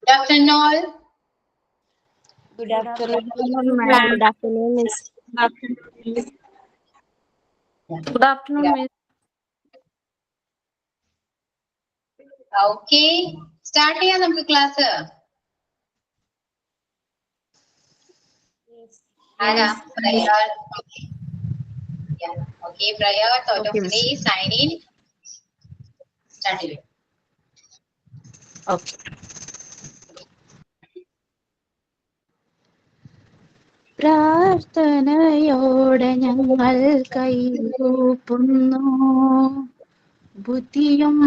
Good afternoon, all. Good afternoon, ma'am. Good afternoon, Miss. Good afternoon, Miss. Okay, start ചെയ്യാം നമുക്ക് class. ആരാ? പ്രയാൾ. Okay, പ്രയാൾ, thought of three, sign in. Start ചെയ്യും. Okay. പ്രാർത്ഥനയോടെ ഞങ്ങൾ കൈകൂപ്പുന്നു, ബുദ്ധിയും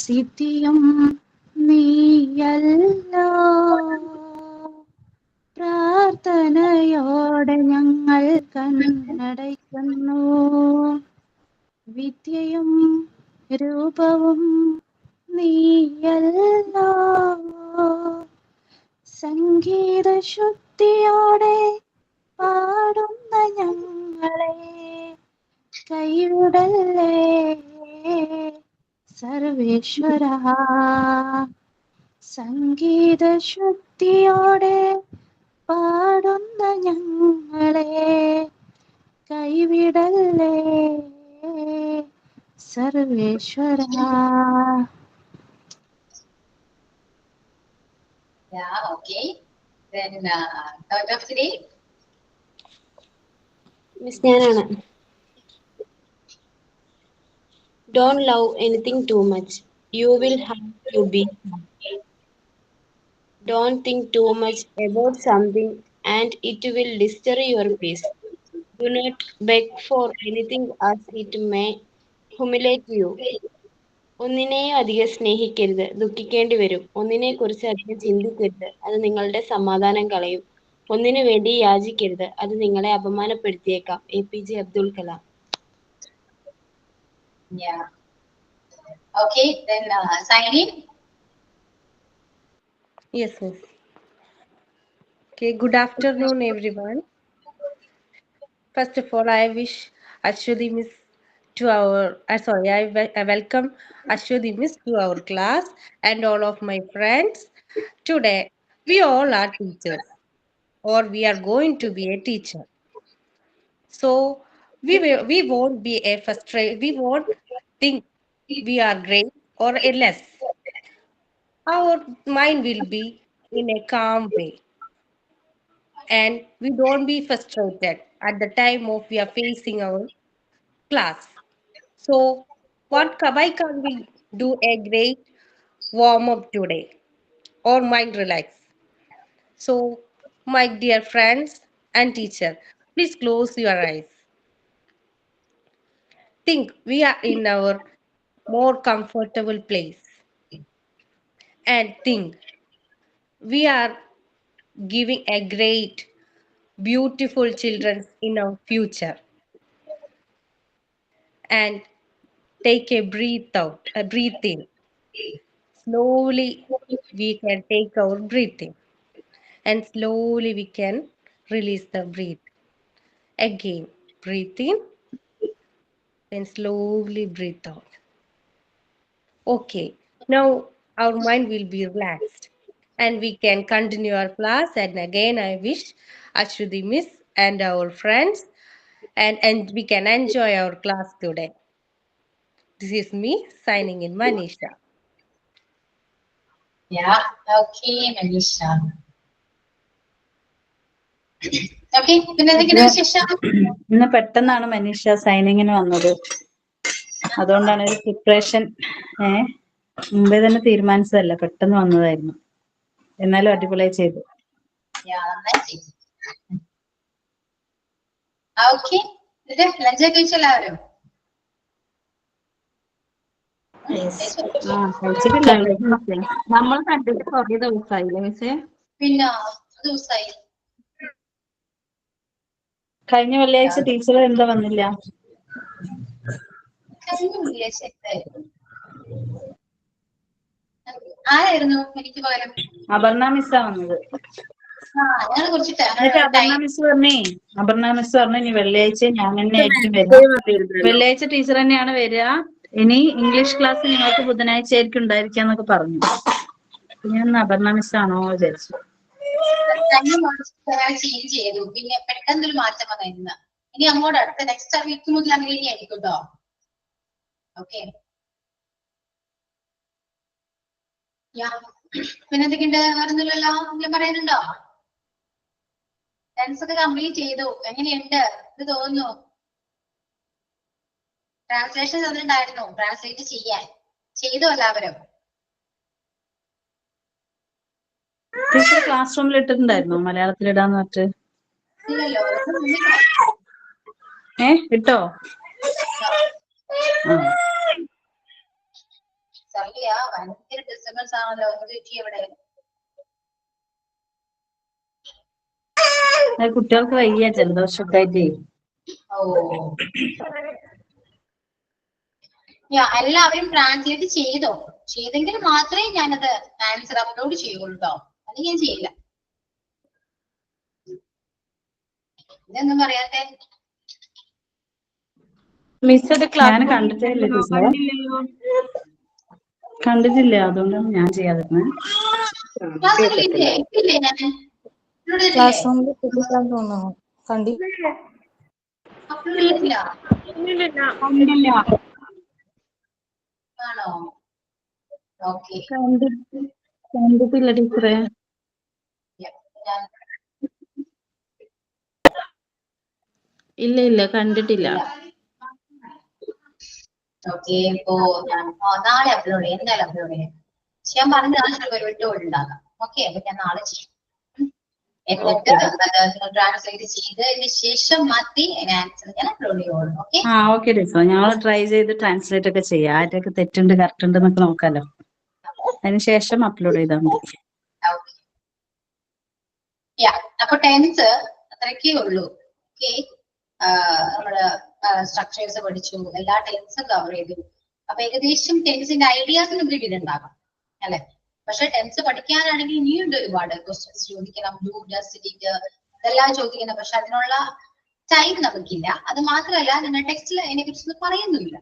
സിദ്ധിയും നീയല്ലോ. പ്രാർത്ഥനയോടെ ഞങ്ങൾ കണ്ണടയ്ക്കുന്നു, വിദ്യയും രൂപവും നീയല്ലോ. സംഗീത ശുദ്ധിയോടെ പാടുന്ന ഞങ്ങളെ കൈവിടല്ലേ സർവേശ്വര. സംഗീത ശുദ്ധിയോടെ പാടുന്ന ഞങ്ങളെ കൈവിടല്ലേ സർവേശ്വര. Yeah, okay. Then thought of three. Miss ഞാനാണ്. Don't love anything too much. You will have to be. Don't think too much about something and it will disturb your peace. Do not beg for anything as it may humiliate you. ഒന്നിനെയും അധികം സ്നേഹിക്കരുത്, ദുഃഖിക്കേണ്ടി വരും. ഒന്നിനെക്കുറിച്ച് അധികം ചിന്തിക്കരുത്, അത് നിങ്ങളുടെ സമാധാനം കളയും. ഒന്നിനു വേണ്ടി യാചിക്കരുത്, അത് നിങ്ങളെ അപമാനപ്പെടുത്തിയേക്കാം. APJ Abdul Kalam. Yeah. Okay, then sign in. Yes, Miss. Okay, good afternoon, everyone. First of all, I wish Ashwati Miss to our, I welcome Ashwati Miss to our class and all of my friends. Today, we all are teachers, or we are going to be a teacher. So, we won't be a frustrated, we won't think we are great or a less. Our mind will be in a calm way, and we don't be frustrated at the time of we are facing our class. So why can't we do a great warm up today or mind relax? So my dear friends and teacher, please close your eyes. Think we are in our more comfortable place, and think we are giving a great beautiful children in our future. And take a breathe out, a breathe in. Slowly we can take our breathing, and slowly we can release the breath. Again, breathe in, then slowly breathe out. Okay, now our mind will be relaxed and we can continue our class. And again, I wish Ashwati Miss and our friends and we can enjoy our class today. This is me signing in, Manisha. Yeah, okay, Manisha. Okay, പിന്നെ എന്തൊക്കെയാണ് വിശേഷം? ഇന്ന് പെട്ടെന്നാണ് മനീഷ സൈനിങ്ങിന് വന്നത്, അതുകൊണ്ടാണ് ഒരു preparation മുമ്പേ തന്നെ തീരുമാനിച്ചതല്ല, പെട്ടെന്ന് വന്നതായിരുന്നു. എന്നാലും അടിപൊളിയായി ചെയ്തു. ഓക്കെ, ലഞ്ചൊക്കെ കഴിച്ചെല്ലാവരും? നമ്മൾ കണ്ടിട്ട് കുറേ ദിവസമായില്ലേ മിസ്സേ? പിന്നെ ദിവസമായി. കഴിഞ്ഞ വെള്ളിയാഴ്ച ടീച്ചർ എന്താ വന്നില്ല? ആരായിരുന്നു എനിക്ക് പകരം? അപർണ മിസ്സാ വന്നത്. അപർണ മിസ് പറഞ്ഞു ഇനി വെള്ളിയാഴ്ച ഞാൻ തന്നെ ആയിരിക്കും വരിക. വെള്ളിയാഴ്ച ടീച്ചർ തന്നെയാണ് വരിക. ഇനി ഇംഗ്ലീഷ് ക്ലാസ് നിങ്ങൾക്ക് ബുധനാഴ്ച ആയിരിക്കും ഉണ്ടായിരിക്കാന്നൊക്കെ പറഞ്ഞു. ഞാൻ അപർണ മിസ് ആണോ വിചാരിച്ചു. ചേഞ്ച് ചെയ്തു, പിന്നെ പെട്ടെന്നൊരു മാറ്റം വന്നു ഇന്ന്. ഇനി അങ്ങോട്ട് അടുത്ത നെക്സ്റ്റ് വീക്ക് മുതൽ അങ്ങനെ ആയിരിക്കും കേട്ടോ. ഓക്കെ, പിന്നെ എന്തൊക്കെയുണ്ട്? വേറൊന്നുമില്ലല്ലോ, ഞാൻ പറയാനുണ്ടോ? ടെൻസ് ഒക്കെ കംപ്ലീറ്റ് ചെയ്തു. എങ്ങനെയുണ്ട്? ഇത് തോന്നുന്നു ട്രാൻസ്ലേഷൻ തന്നിട്ടുണ്ടായിരുന്നു, ട്രാൻസ്ലേറ്റ് ചെയ്യാൻ. ചെയ്തോ എല്ലാവരും? ക്ലാസ് റൂമിൽ ഇട്ടിട്ടുണ്ടായിരുന്നോ മലയാളത്തിൽ ഇടാന്ന് പറഞ്ഞിട്ട്? ഇല്ലല്ലോ. ഇട്ടോ? സറിയ, ഭയങ്കര ഡിസ്റ്റർബൻസ് ആണല്ലോ. ഇവിടെ കുട്ടികൾക്ക് വയ്യ, ജലദോഷമൊക്കെ ആയിട്ട്. എല്ലാവരും ട്രാൻസ്ലേറ്റ് ചെയ്തോ? ചെയ്തെങ്കിൽ മാത്രമേ ഞാനത് ആൻസർ അപ്ലോഡ് ചെയ്യുള്ളൂ കേട്ടോ, അത് ഞാൻ ചെയ്യില്ല. ഇതൊന്നും പറയാത്തെ? ഞാൻ കണ്ടിട്ടില്ല, അതുകൊണ്ടാണ് ഞാൻ ചെയ്യാതിരുന്നത്. ക്ലാസ് റൂമിൽ തോന്നുന്നു. ആണോ? ഓക്കെ, കണ്ടിട്ടില്ല ടീച്ചറെ. ഇല്ല കണ്ടിട്ടില്ല. ഓക്കെ, ഇപ്പോ ഞാൻ നാളെ അപ്ലോഡ് ചെയ്യാം, എന്തായാലും അപ്ലോഡ് ചെയ്യാം. ഞാൻ പറഞ്ഞ വിട്ടുകൊണ്ടുണ്ടാകാം. ഓക്കെ, അപ്പൊ ഞാൻ നാളെ ചെയ്യും. എന്നിട്ട് ട്രാൻസ്ലേറ്റ് ചെയ്തതിന് ശേഷം മതി ആൻസർ ഞാൻ അപ്ലോഡ് ചെയ്യുള്ളൂ. ഓക്കെ, ഓക്കെ ടീച്ചർ, ഞങ്ങൾ ട്രൈ ചെയ്ത് ട്രാൻസ്ലേറ്റ് ഒക്കെ ചെയ്യാം. ആരൊക്കെ തെറ്റുണ്ട് കറക്റ്റ് ഉണ്ട് എന്നൊക്കെ നോക്കാലോ. അതിനുശേഷം അപ്ലോഡ് ചെയ്താൽ മതി. അപ്പൊ ടെൻസ് അത്രയ്ക്കേ ഉള്ളൂ. ഓക്കെ, നമ്മള് സ്ട്രക്ചേഴ്സ് പഠിച്ചു, എല്ലാ ടെൻസും കവർ ചെയ്തു. അപ്പൊ ഏകദേശം ടെൻസിന്റെ ഐഡിയാസ് നമുക്ക് ഇതിലുണ്ടാകാം അല്ലെ. പക്ഷെ ടെൻസ് പഠിക്കാനാണെങ്കിൽ ഇനിയുണ്ട് ഒരുപാട് ക്വസ്റ്റ്യൻസ് ചോദിക്കണം, ഡു, ഡസ്, ഡിഡ് ഇതെല്ലാം ചോദിക്കണം. പക്ഷെ അതിനുള്ള ടൈം നമുക്കില്ല. അത് മാത്രമല്ല, നിങ്ങൾ ടെക്സ്റ്റിൽ അതിനെ കുറിച്ചൊന്നും പറയുന്നില്ല.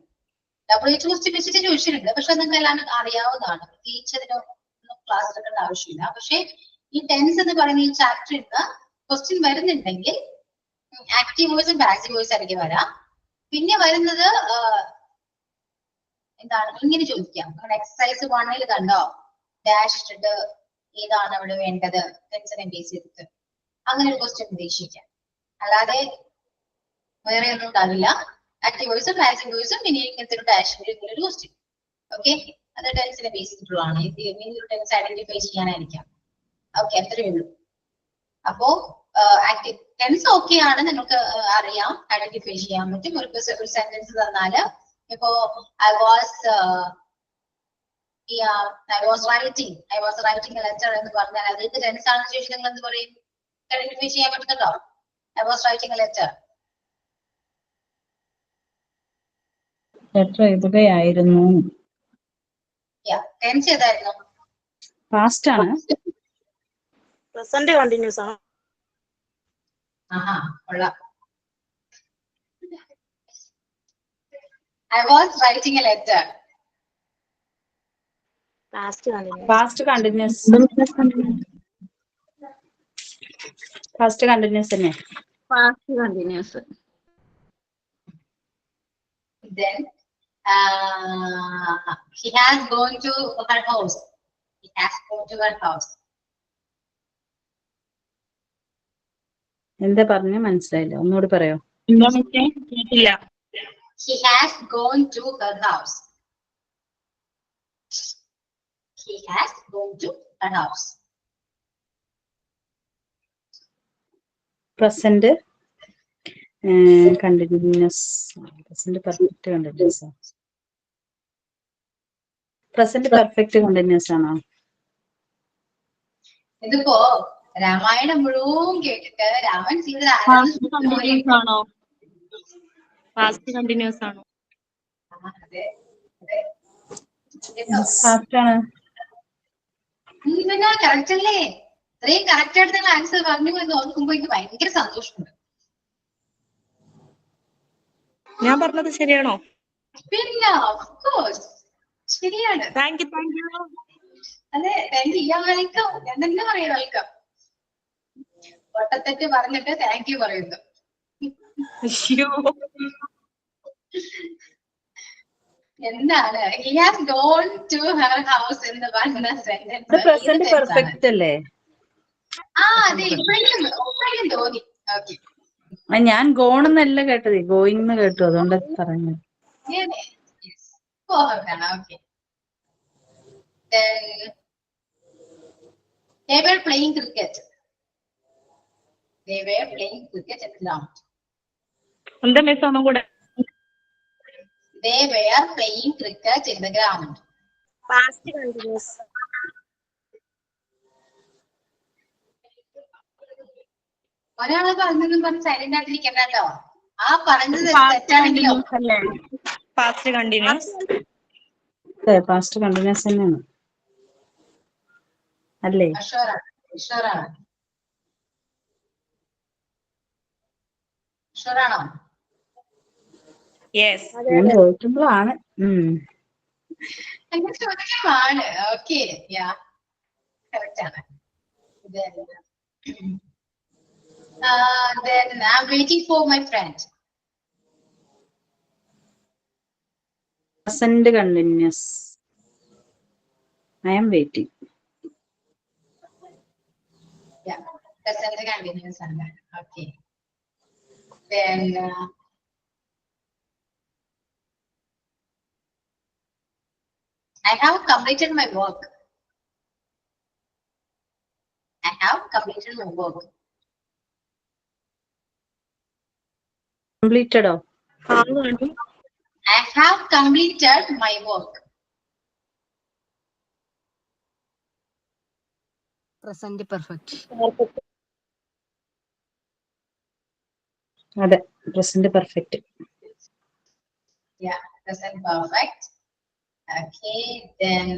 WH ക്വസ്റ്റ്യൻ വെച്ചിട്ട് ചോദിച്ചിട്ടുണ്ട്, പക്ഷെ നിങ്ങൾക്ക് എല്ലാം അറിയാവുന്നതാണ്. പ്രത്യേകിച്ച് അതിനൊന്നും ക്ലാസ് എടുക്കേണ്ട ആവശ്യമില്ല. പക്ഷെ ഈ ടെൻസ് എന്ന് പറയുന്ന ഈ ചാപ്റ്ററിൽ നിന്ന് ക്വസ്റ്റ്യൻ വരുന്നുണ്ടെങ്കിൽ ആക്റ്റീവ് വോയിസും പാസീവ് വോയിസ് ആയിരിക്കും വരാം. പിന്നെ വരുന്നത് എന്താണ്, ഇങ്ങനെ ചോദിക്കാം. എക്സസൈസ് 1 കണ്ടോ, ഡാഷ് ഇട്ടിട്ട് ഏതാണ് അവിടെ വേണ്ടത്, ടെൻസിനെ ബേസ് ചെയ്തിട്ട് അങ്ങനെ ഒരു ക്വസ്റ്റ്യൻ പ്രതീക്ഷിക്കാം. അല്ലാതെ വേറെ ഒന്നും ഉണ്ടാവില്ല. ആക്റ്റീവ് വോയിസും പാസീവ് വോയിസും പിന്നെ ഇങ്ങനത്തെ ഒരു ഡാഷ് ഒരു ക്വസ്റ്റ്യൻ. ഓക്കെ, അത് ടെൻസിനെ ബേസ് ചെയ്തിട്ടുള്ളതാണ്. ഒരു ടെൻസ് ഐഡന്റിഫൈ ചെയ്യാനായിരിക്കാം. ഓക്കെ, അത്രയേ ഉള്ളൂ. അപ്പോ ആക്റ്റീവ് ടെൻസ് ഓക്കെ ആണ്, നിങ്ങൾക്ക് അറിയാം, ഐഡന്റിഫൈ ചെയ്യാൻ പറ്റും. ഒരു സെന്റൻസ് തന്നാല് ഇപ്പോ ഐ വാസ് റൈറ്റിംഗ് ലെറ്റർ എന്ന് പറഞ്ഞാൽ അതിന്റെ ടെൻസ് ആണെന്ന് ചോദിച്ചാൽ നിങ്ങൾ എന്ത് പറയും? ഐഡന്റിഫൈ ചെയ്യാൻ പറ്റുന്നുണ്ടോ? I was writing letter. Letter എഴുതുകയായിരുന്നു. ടെൻസ് ഏതായിരുന്നു? പാസ്റ്റ് ആണ്. പ്രസന്റ് കണ്ടിന്യൂസ് ആണ്. കൊള്ളാം. I was writing a letter. Past continuous. Past continuous. Past continuous തന്നെ. Past continuous. Then he has gone to her house. He has gone to her house. എന്താ പറഞ്ഞ മനസ്സിലായില്ല, ഒന്നുകൂടി പറയോ? He has gone to her house. He has gone to her house. Present continuous. Present perfect continuous. Present perfect continuous ആണോ? ഇതിപ്പോ രാമായണം മുഴുവൻ കേട്ടിട്ട് രാമൻ സീത ആണോ? പാസ്റ്റ് കണ്ടിന്യൂസ് ആണോ? പാസ്റ്റ് ആണ്. പിന്നെ കറക്റ്റ് അല്ലേ? ഇത്രയും കറക്റ്റ് ആയിട്ട് നിങ്ങൾ ആൻസർ പറഞ്ഞു എന്ന് ഓർക്കുമ്പോ എനിക്ക് ഭയങ്കര സന്തോഷമുണ്ട്. ഞാൻ പറഞ്ഞത് ശരിയാണോ? പിന്നെ ഓഫ് കോഴ്സ് ശരിയാണ്. Thank you. അതെ, താങ്ക് യു വെൽക്കം. ഞാൻ തന്നെ പറയാം വെൽക്കം. ഒട്ടത്തെറ്റ് പറഞ്ഞിട്ട് താങ്ക് യു പറയുന്നു. അയ്യോ എന്താണ് he has gone to her house എന്ന് പറഞ്ഞ സെന്റൻസ് ഇത് പ്രസന്റ് പെർഫെക്റ്റ് അല്ലേ? അതെ, ഇപ്പോഴേക്കും തോന്നി. ഓക്കെ, ഞാൻ ഗോണെന്നല്ല കേട്ടത്, ഗോയിങ് എന്ന് കേട്ടു, അതുകൊണ്ട് പറഞ്ഞു. Okay. They were playing cricket. They were playing cricket at the ground. എന്താ മിസ് ഒന്നും കൂടെ? They were playing cricket in the ground. Past continuous. ഒരാളെ പറഞ്ഞതും പറഞ്ഞ് സൈലന്റ് ആയിട്ടിരിക്കണ്ട കേട്ടോ. ആ പറഞ്ഞത് തെറ്റാണെങ്കിലോ? Past continuous. പാസ്റ്റ് കണ്ടിന്യൂസ് തന്നെയാണ് അല്ലേ? ഷുവറാണോ? യെസ്. ഞാൻ ചോദിക്കുമ്പോഴാണ്. അങ്ങനെ ചോദിക്കുമ്പോഴാണ്. ഓക്കെ, യാ കറക്റ്റ് ആണ്. Then I'm waiting for my friend. Present continuous. I am waiting. Yeah, present continuous. Okay. Then I have completed my work. I have completed my work. Completed. I have completed my work. Present perfect. അതെ, present perfect. Yeah, present perfect. Okay, then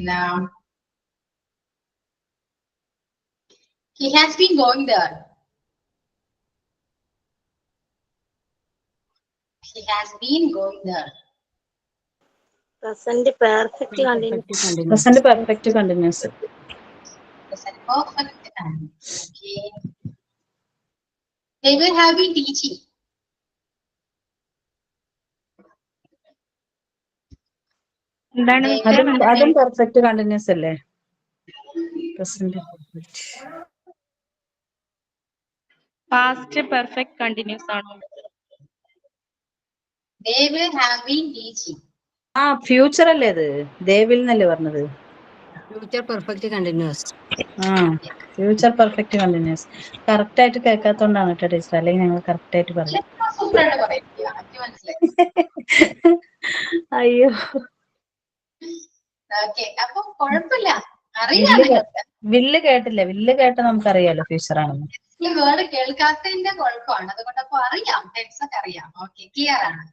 he has been going there. He has been going there. Present perfect continuous. Present perfect continuous. Present perfect. Okay. They will have been teaching. എന്താണ് അതും perfect continuous അല്ലേ? Present perfect. Past perfect continuous ആണോ? They will have been teaching. Future അല്ലേ അത്? they will എന്നല്ലേ പറഞ്ഞത്? Future perfect continuous. Future perfect continuous. Correct ആയിട്ട് കേൾക്കാത്തോണ്ടാണ് കേട്ടോ ടീച്ചർ, അല്ലെങ്കിൽ ഞങ്ങൾ കറക്റ്റ് ആയിട്ട് പറയും. അയ്യോ, അപ്പൊ കുഴപ്പമില്ല, അറിയാം. വില്ല് കേട്ടില്ല, വില്ല് കേട്ട നമുക്കറിയാലോ ഫ്യൂച്ചർ ആണെന്ന്. ഈ വേർഡ് കേൾക്കാത്തതിന്റെ കുഴപ്പമാണ്, അതുകൊണ്ട് അപ്പൊ അറിയാം, ടെൻസ് ഒക്കെ അറിയാം. ഓക്കെ, ക്ലിയർ ആണ്.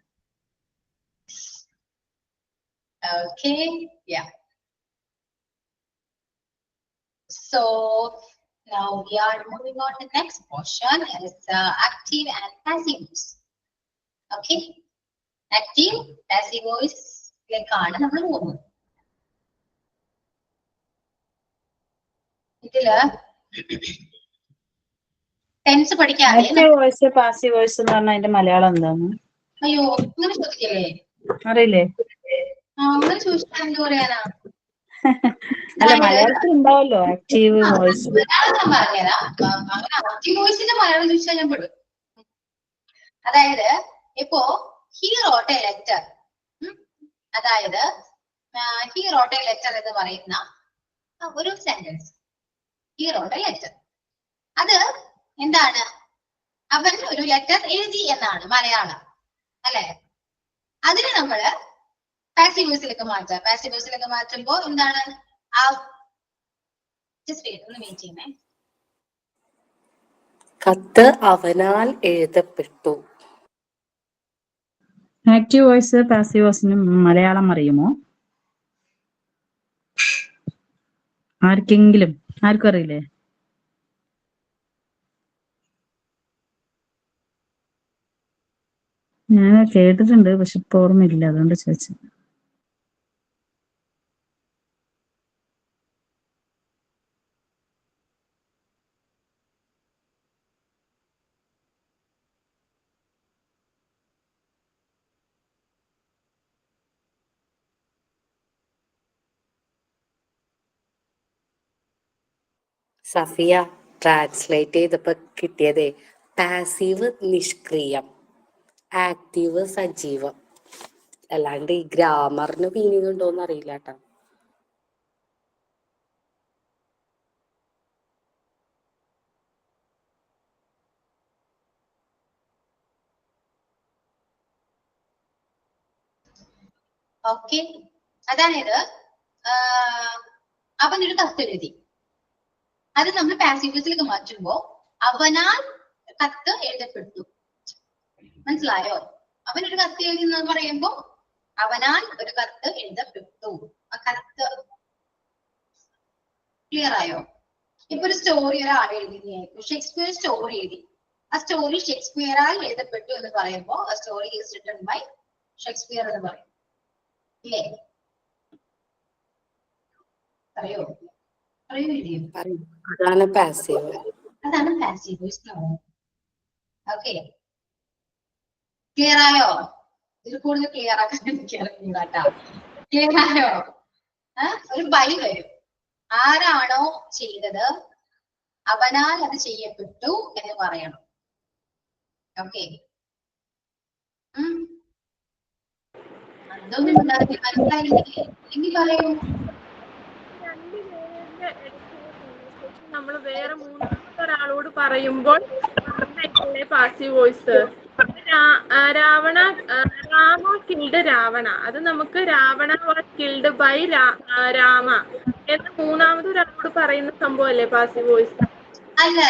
Okay, yeah. So now we are moving on to the next portion. It's active and passive voice. Okay, active, passive voice ലേക്കാണ് നമ്മൾ പോകുന്നത്. ഇതില് ടെൻസ് പഠിക്കാതെ ആക്റ്റീവ് വോയിസ് പാസീവ് വോയിസ് എന്ന് പറഞ്ഞാൽ അതിന്റെ മലയാളം എന്താണ്? അയ്യോ, അങ്ങനെ ചോദിക്കല്ലേ? അറിയില്ലേ? അങ്ങനെ ചോദിച്ചാൽ എന്ത് പറയാനാ? അല്ല, മലയാളത്തിൽ ഉണ്ടാവല്ലോ ആക്റ്റീവ് വോയിസ്. മലയാളം ഞാൻ പറഞ്ഞുതരാം. അങ്ങനെ ആക്റ്റീവ് വോയിസിന്റെ മലയാളം ചോദിച്ചാൽ ഞാൻ പെടും. അതായത് ഇപ്പോ he wrote a letter. അതായത് he wrote a letter എന്ന് പറയുന്ന ഒരു sentence. he wrote a letter. അത് എന്താണ്? അവൻ ഒരു ലെറ്റർ എഴുതി എന്നാണ് മലയാളം, അല്ലെ? അതിന് നമ്മള് പാസീവ് വോയിസിലേക്ക് മാറ്റാം. പാസീവ് വോയിസിലേക്ക് മാറ്റുമ്പോ എന്താണ്? ഒന്ന് വെയിറ്റ് ചെയ്യുന്നേ. കത്ത് അവനാൽ എഴുതപ്പെട്ടു. ആക്റ്റീവ് വോയിസ് പാസീവ് വോയിസിന് മലയാളം അറിയുമോ? ആർക്കെങ്കിലും? ആർക്കും അറിയില്ലേ? ഞാൻ കേട്ടിട്ടുണ്ട്, പക്ഷെ ഇപ്പൊ ഓർമ്മയില്ല, അതുകൊണ്ട് ചോദിച്ചത്. സഫിയ ട്രാൻസ്ലേറ്റ് ചെയ്തപ്പോ കിട്ടിയതേ പാസീവ് നിഷ്ക്രിയം, ആക്റ്റീവ് സജീവം. അല്ലാണ്ട് ഈ ഗ്രാമറിന് മീനിങ് ഉണ്ടോന്ന് അറിയില്ല കേട്ടോ. ഓക്കെ, അതായത് അവനൊരു കത്ത് എഴുതി, അത് നമ്മൾ പാസീവ് വോയിസിലേക്ക് മാറ്റുമ്പോ അവനാൽ കത്ത് എഴുതപ്പെട്ടു. മനസ്സിലായോ? അവനൊരു കത്ത് എഴുതി എന്ന് പറയുമ്പോ അവനാൽ ഒരു കത്ത് എഴുതപ്പെട്ടു. ആ കത്ത് ക്ലിയർ ആയോ? ഇപ്പൊ ഒരു സ്റ്റോറി ഒരാൾ എഴുതിയായിരുന്നു, ഷേക്സ്പിയർ സ്റ്റോറി എഴുതി. ആ സ്റ്റോറി ഷേക്സ്പിയറാൽ എഴുതപ്പെട്ടു എന്ന് പറയുമ്പോ ആ story is written by Shakespeare എന്ന് പറയും. ഇല്ലേ? അറിയോ? അതാണ് പാസീവ്. അതാണ് പാസീവ് വോയിസ്. ഓക്കെ, ക്ലിയർ ആയോ? ഇതിൽ കൂടുതൽ ക്ലിയർ ആക്കാൻ എനിക്ക് അറിഞ്ഞൂടാ. ക്ലിയർ ആയോ? ഒരു ബൈ വരും, ആരാണോ ചെയ്തത് അവനാൽ അത് ചെയ്യപ്പെട്ടു എന്ന് പറയണം. ഓക്കെ, അതൊന്നും മനസ്സിലായില്ലേ? എങ്കിൽ പറയൂ. നമ്മൾ വേറെ മൂന്നാമത്തെ ഒരാളോട് പറയുമ്പോൾ passive voice. Ravana Rama killed Ravana, അത് നമുക്ക് Ravana was killed by Rama എന്ന് മൂന്നാമത് ഒരാളോട് പറയുന്ന സംഭവം അല്ലേ പാസീവ് വോയിസ്? അല്ല,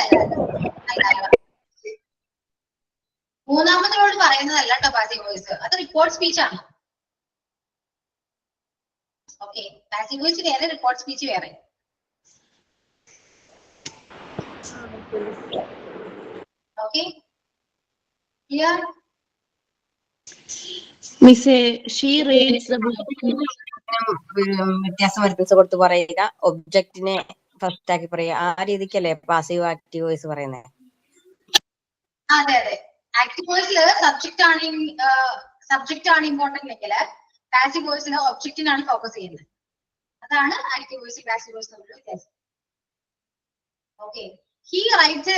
മൂന്നാമതോട് പറയുന്നതല്ല കേട്ടോ പാസീവ് വോയിസ്, അത് റിപ്പോർട്ട് സ്പീച്ച് ആണ്. ഓക്കെ, പാസീവ് വോയിസ് വേറെ, റിപ്പോർട്ട് സ്പീച്ച് വേറെ. Okay, clear? മിസ്സേ, ഷീ റീഡ്സ് ദ ബുക്ക്. വ്യത്യാസം വരുത്തിച്ച് കൊടുത്ത് പറയുക, ഒബ്ജക്റ്റിനെ ഫസ്റ്റ് ആക്കി പറയുക, ആ രീതിക്കല്ലേ പാസീവ് ആക്റ്റീവ് വോയിസ് പറയുന്നത്? അതെ അതെ, ആക്റ്റീവ് വോയിസില് സബ്ജക്റ്റ് ആണ് ഇമ്പോർട്ടന്റ് എങ്കിൽ പാസീവ് വോയിസില് ഒബ്ജക്റ്റിനാണ് ഫോക്കസ് ചെയ്യുന്നത്. അതാണ് ആക്റ്റീവ് വോയിസ് പാസീവ് വോയിസ് തമ്മിലുള്ള വ്യത്യാസം. Okay, he rights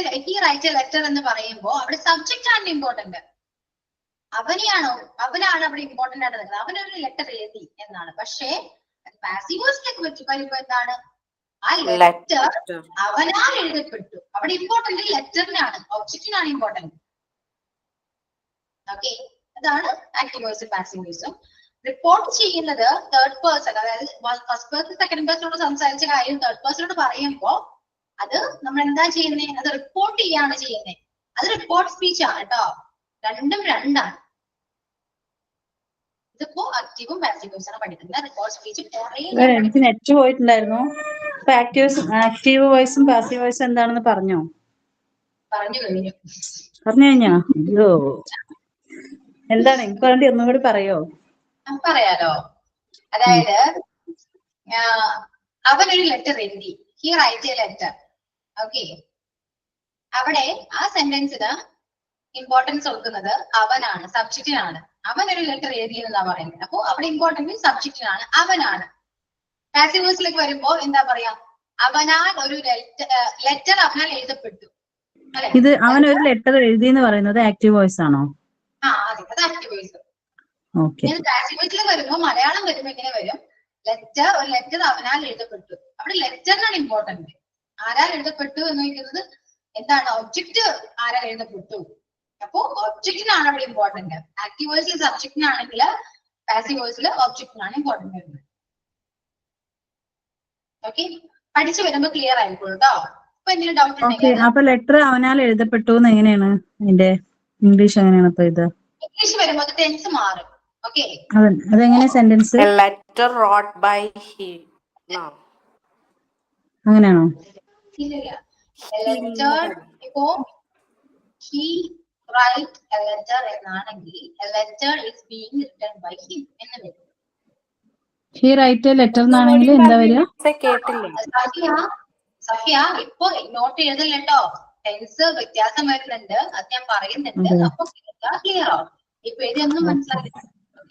A letter എന്ന് പറയുമ്പോ അവിടെ സബ്ജക്റ്റ് ആണ് ഇമ്പോർട്ടന്റ്. അവനാണ് അവിടെ ഇമ്പോർട്ടന്റ് ആയിട്ട് നിൽക്കുന്നത്. അവനൊരു ലെറ്റർ എഴുതി എന്നാണ്. പക്ഷേ പാസീവ് വോയിസിലേക്ക് വരുമ്പോ എന്താണ്? ആ ലെറ്റർ അവനാൽ എഴുതപ്പെട്ടു. അവിടെ ഇമ്പോർട്ടന്റ് ലെറ്ററിനാണ്, ഒബ്ജക്റ്റിനാണ് ഇമ്പോർട്ടന്റ്. ഓക്കെ, അതാണ് ആക്റ്റീവ് വോയിസും പാസീവ് വോയിസും. റിപ്പോർട്ട് ചെയ്യുന്നത് തേർഡ് പേഴ്സൺ, അതായത് ഫസ്റ്റ് പേഴ്സൺ സെക്കൻഡ് പേഴ്സണോട് സംസാരിച്ച കാര്യം തേർഡ് പേഴ്സണോട് പറയുമ്പോ അത് നമ്മൾ എന്താ ചെയ്യുന്നത്? അത് റിപ്പോർട്ട് ചെയ്യാണ് ചെയ്യുന്നത്. അത് റിപ്പോർട്ട് സ്പീച്ച് ആണ് കേട്ടോ. രണ്ടും രണ്ടാണ്. ഇതിപ്പോ ആക്റ്റീവും പാസീവ് വോയിസ് ആണ് പഠിക്കുന്നത്. റിപ്പോർട്ട് സ്പീച്ച് എനിക്ക് നെറ്റ് പോയിട്ടുണ്ടായിരുന്നു. ആക്റ്റീവ് വോയിസും പാസീവ് വോയിസും എന്താണെന്ന് പറഞ്ഞു കഴിഞ്ഞു. പറഞ്ഞു കഴിഞ്ഞാ? അയ്യോ, എന്താണ് എനിക്ക് വേണ്ടി ഒന്നും കൂടി പറയോ? പറയാലോ. അതായത് അവനൊരു ലെറ്റർ എഴുതി, he write a letter. Okay, അവിടെ ആ സെന്റൻസിന് ഇമ്പോർട്ടൻസ് കൊടുക്കുന്നത് അവനാണ്, സബ്ജക്റ്റിനാണ്. അവനൊരു ലെറ്റർ എഴുതി എന്നാ പറയുന്നത്. അപ്പൊ അവിടെ ഇമ്പോർട്ടൻസ് സബ്ജക്റ്റിനാണ്, അവനാണ്. പാസീവ് വോയിസിലേക്ക് വരുമ്പോ എന്താ പറയാ? അവനാൽ ഒരു ലെറ്റർ അവനാൽ എഴുതപ്പെട്ടു. ഇത് അവനൊരു ലെറ്റർ എഴുതി എന്ന് പറയുന്നത് ആക്റ്റീവ് വോയിസ് ആണോ? ആ അതെ, അത് ആക്റ്റീവ് വോയിസ്. ഓക്കെ, പാസീവ് വോയിസിൽ വരുമ്പോ മലയാളം വരുമ്പോ എങ്ങനെ വരും? ഒരു ലെറ്റർ അവനാൽ എഴുതപ്പെട്ടു. അവിടെ ലെറ്ററിനാണ് ഇമ്പോർട്ടന്റ്. ആരാൽ എഴുതപ്പെട്ടു എന്ന് ചോദിക്കുന്നത് എന്താണ്? ഒബ്ജക്റ്റ് ആരാൽ എഴുതപ്പെട്ടു. അപ്പോ ഒബ്ജക്റ്റിനാണ് അവിടെ ഇമ്പോർട്ടന്റ്. ആക്റ്റീവ് വോയിസിൽ സബ്ജക്റ്റിനാണെങ്കിൽ പാസീവ് വോയിസിൽ ഒബ്ജക്റ്റിനാണ് ഇമ്പോർട്ടന്റ് വരുന്നത്. ഓക്കെ, പഠിച്ചു വരുമ്പോ ക്ലിയർ ആയിരിക്കും കേട്ടോ. ഇപ്പൊ എന്തെങ്കിലും ഡൗട്ട് ഉണ്ടെങ്കിൽ അപ്പൊ ലെറ്റർ അവനാൽ എഴുതപ്പെട്ടു എന്ന് എങ്ങനെയാണ് അതിന്റെ ഇംഗ്ലീഷ്? എങ്ങനെയാണ് ഇപ്പൊ ഇത് ഇംഗ്ലീഷ് വരുമ്പോ ടെൻസ് മാറും. ഓക്കെ, അതെങ്ങനെ sentence? Letter wrote by he, അങ്ങനെയാണോ? ഇപ്പോ he write a letter എന്നാണെങ്കിൽ a letter is being written by him എന്ന് വരും. he write a letter എന്നാണെങ്കിൽ എന്താ വരിക? കേട്ടില്ലേ സഫിയ? ഇപ്പൊ നോട്ട് എഴുതല്ലോ, ടെൻസ് വ്യത്യാസം വരുന്നുണ്ട്, അത് ഞാൻ പറയുന്നുണ്ട്. അപ്പൊ ക്ലിയർ ആവും. ഇപ്പൊ ഇതൊന്നും മനസ്സിലാക്കി.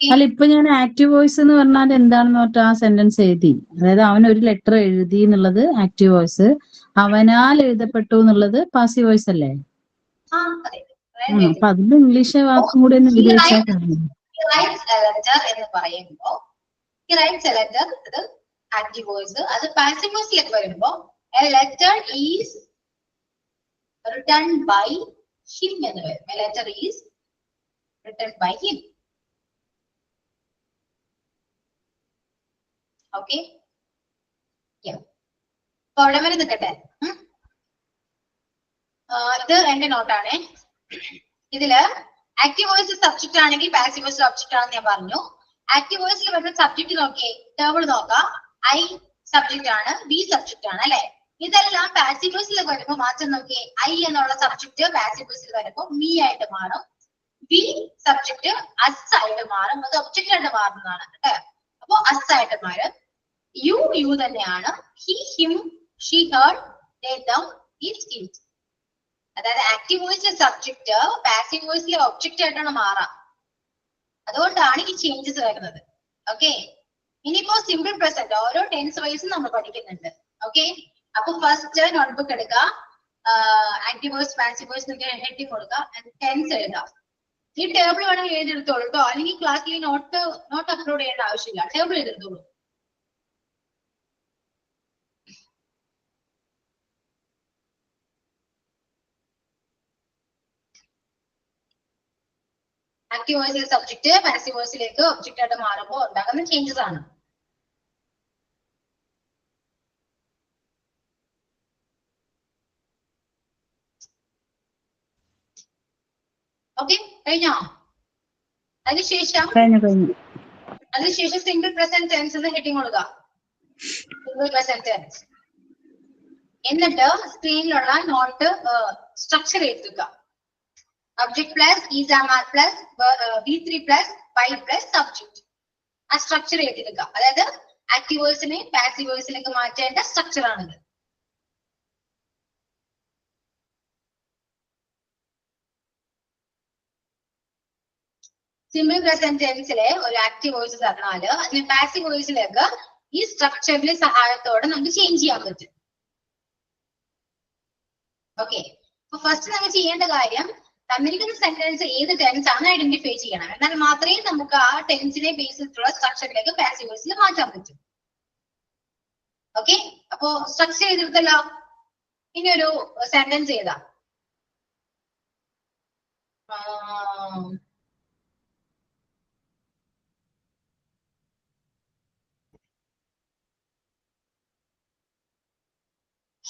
അല്ല, ഇപ്പൊ ഞാൻ ആക്റ്റീവ് വോയിസ് എന്ന് പറഞ്ഞാൽ എന്താണെന്ന് പറഞ്ഞിട്ട് ആ സെന്റൻസ് എഴുതി. അതായത് അവൻ ഒരു ലെറ്റർ എഴുതി എന്നുള്ളത് ആക്റ്റീവ് വോയിസ്, അവനാൽ എഴുതപ്പെട്ടു എന്നുള്ളത് പാസീവ് വോയിസ് അല്ലേ? ആ അതെ. അപ്പൊ അതിന്റെ ഇംഗ്ലീഷ് വാക്കും കൂടി ഒന്ന് എഴുതി വെച്ചാൽ എന്ന് പറയുമ്പോ ലെറ്റർ ഇത് ആക്റ്റീവ് വോയിസ്. അത് പാസീവ് വോയിസിലേക്ക് വരുമ്പോ a letter is written by him എന്ന് വരും. A letter is written by him. Okay, അപ്പൊ അവിടെ വരെ നിൽക്കട്ടെ. ഇത് എന്റെ നോട്ടാണേ. ഇതില് ആക്റ്റീവ് വോയിസ് സബ്ജക്റ്റ് ആണെങ്കിൽ പാസീവ് വോയിസ് സബ്ജക്റ്റ് ആണെന്ന് ഞാൻ പറഞ്ഞു. ആക്റ്റീവ് വോയിസിൽ വരുന്ന സബ്ജക്റ്റ് നോക്കിയേ, ടേബിൾ നോക്കാം. ഐ സബ്ജക്റ്റ് ആണ്, ബി സബ്ജക്റ്റ് ആണ് അല്ലെ. ഇതെല്ലാം പാസീവ് വോയിസിൽ വരുമ്പോ മാറ്റം നോക്കിയേ. ഐ എന്നുള്ള സബ്ജക്റ്റ് പാസീവ് വോയിസിൽ വരുമ്പോ മീ ആയിട്ട് മാറും, ബി സബ്ജക്റ്റ് അസ് ആയിട്ട് മാറും, അത് ഒബ്ജക്റ്റ് ആയിട്ട് മാറുന്നതാണ് കേട്ടോ. അപ്പൊ അസ് ആയിട്ട് മാറും. യു തന്നെയാണ്. He, him, she, Har, they, dum, it, it. അതായത് ആക്റ്റീവ് വോയിസിലെ സബ്ജക്റ്റ് പാസീവ് വോയിസിലെ ഒബ്ജക്റ്റ് ആയിട്ടാണ് മാറാം. അതുകൊണ്ടാണ് ഈ ചേഞ്ചസ് വരുന്നത്. ഓക്കെ, ഇനിയിപ്പോ സിമ്പിൾ പ്രസന്റ് ഓരോ ടെൻസ് വൈസും നമ്മൾ പഠിക്കുന്നുണ്ട്. ഓക്കെ, അപ്പൊ ഫസ്റ്റ് നോട്ട്ബുക്ക് എടുക്കുക, active voice passive voice heading കൊടുക്കുക, ടെൻസ് എഴുതാം. ഈ ടേബിൾ വേണമെങ്കിൽ എഴുതിയെടുത്തോളൂ കേട്ടോ, അല്ലെങ്കിൽ ക്ലാസ്സിൽ നോട്ട് അപ്ലോഡ് ചെയ്യേണ്ട ആവശ്യമില്ല, ടേബിൾ എഴുതിയെടുത്തോളൂ. ആക്റ്റീവ് വോയിസിലെ സബ്ജക്ട് പാസീവ് വോയിസിലേക്ക് ഒബ്ജക്റ്റ് ആയിട്ട് മാറുമ്പോൾ ഉണ്ടാകുന്ന ചേഞ്ചസ് ആണ്. ഓക്കെ, കഴിഞ്ഞോ? അതിനുശേഷം സിംഗിൾ പ്രസന്റ് ടെൻസ് എന്ന് ഹെഡിങ് കൊടുക്കുക. Single present tense. എന്നിട്ട് സ്ക്രീനിലുള്ള നോട്ട് സ്ട്രക്ചർ എഴുതുക. Object plus is am are plus V3 plus by plus subject. ആ സ്ട്രക്ചർ എഴുതിയെടുക്കുക. അതായത് ആക്റ്റീവ് വോയിസിനെ പാസീവ് വോയിസിലേക്ക് മാറ്റേണ്ട സ്ട്രക്ചർ ആണിത്. സിമ്പിൾ പ്രസന്റ് ടെൻസിലെ ഒരു ആക്റ്റീവ് വോയിസ് തന്നാല് അതിന് പാസീവ് വോയിസിലേക്ക് ഈ സ്ട്രക്ചറിന്റെ സഹായത്തോടെ നമുക്ക് ചേഞ്ച് ചെയ്യാൻ പറ്റും. ഓക്കെ, അപ്പൊ ഫസ്റ്റ് നമ്മൾ ചെയ്യേണ്ട കാര്യം തന്നിരിക്കുന്ന സെന്റൻസ് ഏത് ടെൻസ് ആണ് ഐഡന്റിഫൈ ചെയ്യണം. എന്നാൽ മാത്രമേ നമുക്ക് ആ ടെൻസിനെ ബേസ് ചെയ്തിട്ടുള്ള സ്ട്രക്ചറിലേക്ക് പാസീവ് വോയിസിൽ മാറ്റാൻ പറ്റും. ഓക്കെ, അപ്പോ സ്ട്രക്ചർ ചെയ്തെടുത്തല്ലോ. ഇനി ഒരു സെന്റൻസ് ചെയ്താ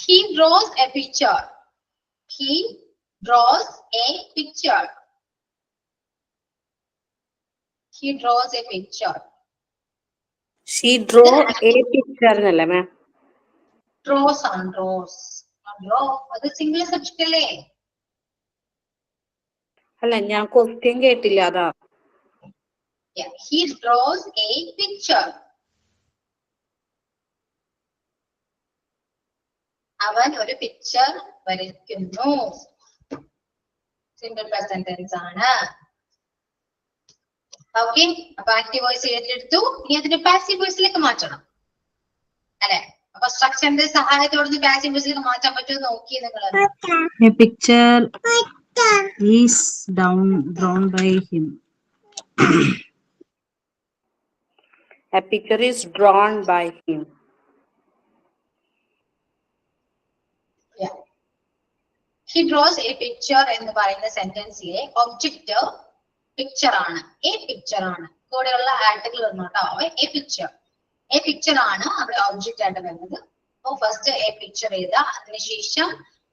he draws a picture. He draws a picture. He draws a picture. She drew a picture എന്നല്ലേ മാം? Draws on draws. Draw അത് സിംഗിൾ സബ്ജക്റ്റ് അല്ലേ? അല്ല, ഞാൻ ക്വസ്റ്റ്യൻ കേട്ടില്ല, അതാ. Yeah, he draws a picture. അവൻ ഒരു പിക്ചർ വരയ്ക്കുന്നു. സിംപിൾ പ്രസന്റ് ടെൻസ് ആണ്. ഓക്കെ, അപ്പൊ ആക്റ്റീവ് വോയിസ് എഴുതിയെടുത്തു. ഇനി അതിന്റെ പാസീവ് വോയിസിലേക്ക് മാറ്റണം അല്ലെ. അപ്പൊ സ്ട്രക്ചറിന്റെ സഹായത്തോടെ പാസീവ് വോയിസിലേക്ക് മാറ്റാൻ പറ്റുമെന്ന് നോക്കി നിങ്ങൾ. Picture is drawn by him. A picture is drawn by him. Yeah. He draws a picture എന്ന് പറയുന്ന സെന്റൻസിലെ ഒബ്ജക്റ്റ് പിക്ചർ ആണ്. എ പിക്ചർ ആണ്. കൂടെയുള്ള ആർട്ടിക്കിൾ വന്നോട്ടോ. എ പിക്ചർ ആണ് അവിടെ ഒബ്ജക്റ്റ് ആയിട്ട് വരുന്നത്. അപ്പൊ ഫസ്റ്റ് എ പിക്ചർ എഴുതുക. അതിനുശേഷം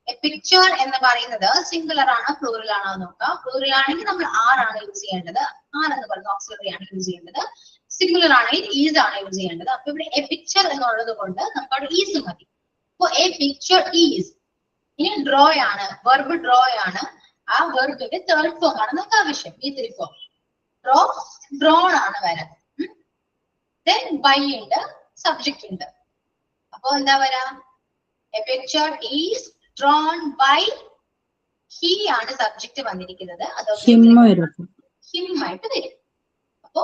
എ പിക്ചർ എന്ന് പറയുന്നത് സിംഗുലർ ആണോ പ്ലൂറൽ ആണോ നോക്കാം. പ്ലൂറൽ ആണെങ്കിൽ നമ്മൾ ആണ് യൂസ് ചെയ്യേണ്ടത്. എന്ന് പറയുന്നത് ഓക്സിലറി ആണ് യൂസ് ചെയ്യേണ്ടത്. സിംഗുലർ ആണെങ്കിൽ ഈസ് ആണ് യൂസ് ചെയ്യേണ്ടത്. അപ്പൊ ഇവിടെ എ പിക്ചർ എന്നുള്ളത് കൊണ്ട് നമുക്ക് അവിടെ ഈസ് മതി. അപ്പൊ എ പിക്ചർ ഈസ്. ഇനി ഡ്രോ ആണ്, വെർബ് ഡ്രോ ആണ്. ആ വെർബിന്റെ തേർഡ് ഫോം ആണ് നമുക്ക് ആവശ്യം. ഈ ത്രീ ഫോം. ഡ്രോ, ഡ്രോൺ ആണ് വരാൻ. ദെൻ ബൈ ഉണ്ട്, സബ്ജക്റ്റ് ഉണ്ട്. അപ്പൊ എന്താ വരാ? A picture is drawn by he ആണ് സബ്ജക്റ്റ് വന്നിരിക്കുന്നത്. അത് ഹിം ആയിട്ട് വരും. അപ്പോ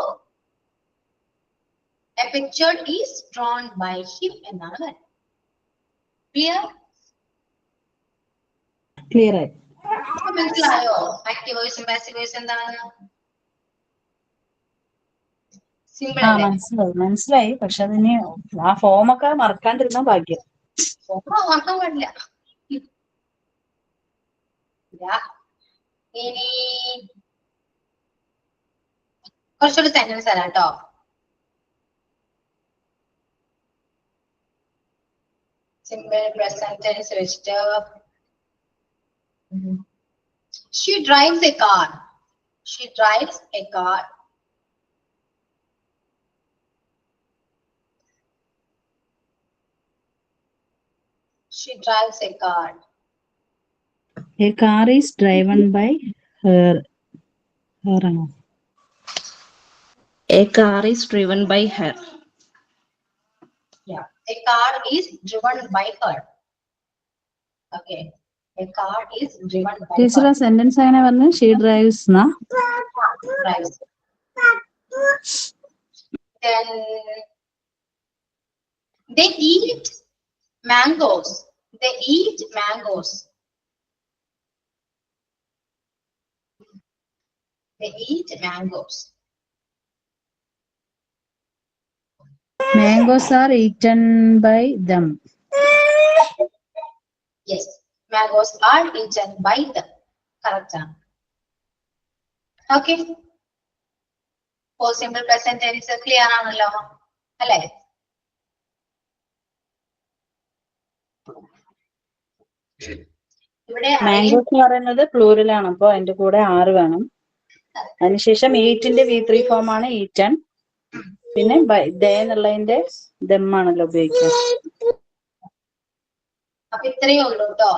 a picture is drawn by him എന്നാണ് പറയുന്നത്. ക്ലിയർ? ക്ലിയർ ആയി. മനസ്സിലായോ ആക്റ്റീവ് വോയിസും പാസീവ് വോയിസും എന്താണ്? സിമ്പിൾ ആ അല്ലേ? മനസ്സിലായി. പക്ഷെ അതിന് ആ ഫോമൊക്കെ മറക്കാണ്ടിരുന്ന ഭാഗ്യം. മറക്കാൻ പാടില്ല. ഇനി കുറച്ചുകൂടി സെന്റൻസ് തരാം കേട്ടോ. സിമ്പിൾ പ്രസന്റ് ടെൻസ് വെച്ചിട്ട് she drives a car. She drives a car. She drives a car. A car is driven by her. Her ആണോ? A car is driven by her. Yeah, a car is driven by her. Okay, a car is driven by teacher her. ആ sentence അങ്ങനെ പറഞ്ഞു. She drives എന്നാ. Drives. Then they eat mangoes. They eat mangoes. They eat mangoes. Mangoes are eaten by them. Yes, mangoes are eaten by them. Correct. Okay. For simple present tense clear ആണല്ലോ അല്ലേ? ഇവിടെ mangoes എന്ന് പറയുന്നത് plural ആണ്. അപ്പൊ അതിന്റെ കൂടെ ആറ് വേണം. അതിനുശേഷം ഈറ്റിന്റെ V3 ഫോം ആണ് ഈറ്റൺ. പിന്നെ ദേ എന്നുള്ളതിന്റെ ദമ്മാണല്ലോ ഉപയോഗിക്കുക. അപ്പൊ ഇത്രയേ ഉള്ളൂ കേട്ടോ.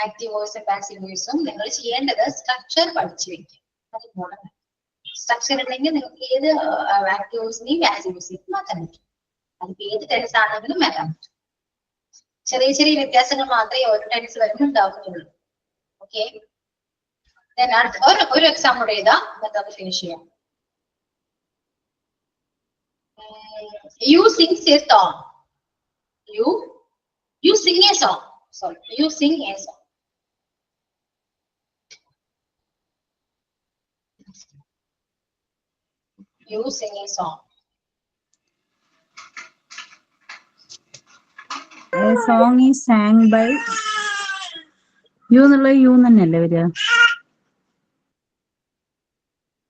ആക്റ്റീവ് വോയിസും പാസീവ് വോയിസും നിങ്ങൾ ചെയ്യേണ്ടത് സ്ട്രക്ചർ പഠിച്ചു വെക്കുക. അത് ഇമ്പോർട്ടൻ്റ്. സ്ട്രക്ചർ ഉണ്ടെങ്കിൽ നിങ്ങൾക്ക് ഏത് ആക്റ്റീവ് വോയിസിനെയും പാസീവ് വോയിസിനെയും മാറ്റാൻ പറ്റും. അതിപ്പോ ഏത് ടെൻസ് ആണെങ്കിലും മാറ്റാൻ പറ്റും. ചെറിയ ചെറിയ വ്യത്യാസങ്ങൾ മാത്രമേ ഓരോ ടെൻസ് വരുമ്പോൾ ഉണ്ടാവുന്നുള്ളൂ. ഓക്കെ, ഒരു എക്സാം കൂടെ എഴുതാം, എന്നിട്ട് അത് ഫിനിഷ് ചെയ്യാം. You sing a song. You sing a song. Sorry, you sing a song. You sing a song. A song is sang by you എന്നുള്ള യു തന്നെയല്ലേ വരിക?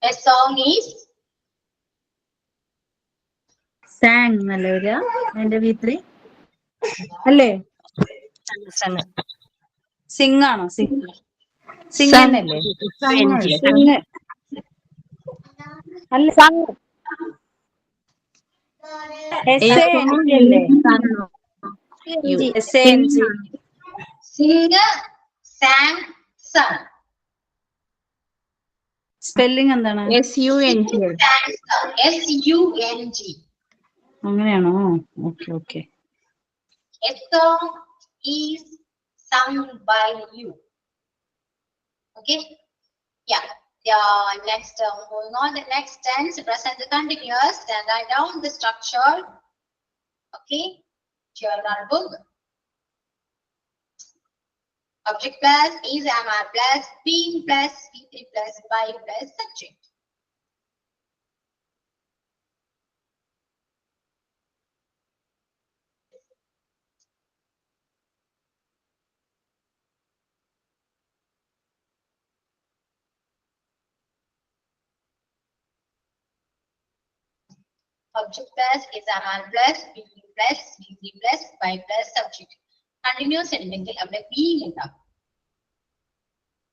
A song is sang എന്നല്ലേ വരിക അതിന്റെ V3 അല്ലേ? സിംഗ് ആണോ? സിംഗ് തന്നെയല്ലേ? സിംഗ് അല്ല, അല്ലേ? sing, sang, sung. സ്പെല്ലിംഗ് എന്താണ്? SUNG. SUNG. അങ്ങനെയാണോ? Okay okay. A song is sung by you. Okay. Yeah. Next, moving on. The next tense, present continuous. Then write down the structure. Okay. Your notebook. Object plus is, am, are plus, being plus, V3 plus, by plus, subject. Object plus is, am, are plus, being plus, V3 plus, by plus, subject. Continuous ഉണ്ടെങ്കിൽ അവിടെ being ഉണ്ടാവും.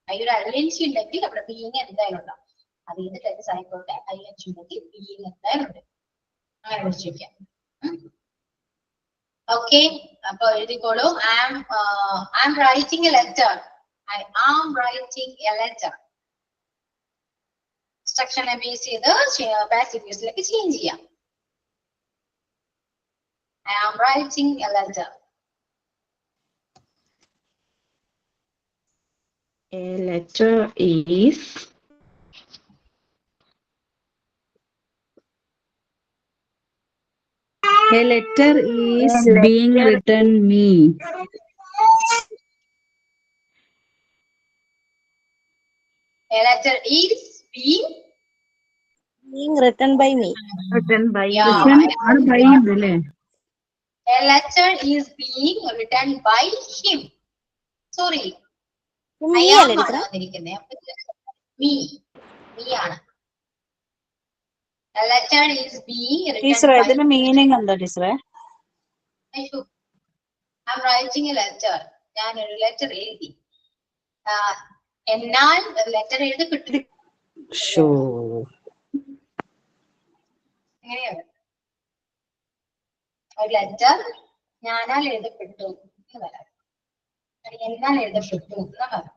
ഒരു ING ഉണ്ടെങ്കിൽ അവിടെ being എന്തായാലും ഉണ്ടാവും. അത് ഏത് ടെൻസ് ആയിക്കോട്ടെ, ING ഉണ്ടെങ്കിൽ being എന്തായാലും ഉണ്ട്. അങ്ങനെ പഠിച്ചിരിക്കാം. Okay, അപ്പൊ എഴുതിക്കോളൂ. I am writing a letter. I am writing a letter. സ്ട്രക്ചറിനെ ബേസ് ചെയ്ത് പാസീവ് വോയിസിലേക്ക് ചേഞ്ച് ചെയ്യാം. I am writing a letter. A letter is A letter is being written me. A letter is being written by me. Written by Yeah. A letter is being written by him. Sorry. Me I am അല്ലേ ആണ് ടീച്ചറെ? വന്നിരിക്കുന്നത്. Me. Me ആണ്. A letter is being written ടീച്ചറെ by ഇതിന്റെ meaning എന്താ ടീച്ചറെ? I'm writing a letter. ഞാൻ ഒരു ലെറ്റർ എഴുതി. എന്നാൽ ലെറ്റർ എഴുതി കിട്ടി. എങ്ങനെയാണ്? ഒരു ലെറ്റർ ഞാനാൽ എഴുതപ്പെട്ടു എന്ന് പറയാം. എന്നാൽ എഴുതപ്പെട്ടു എന്ന് പറയാം.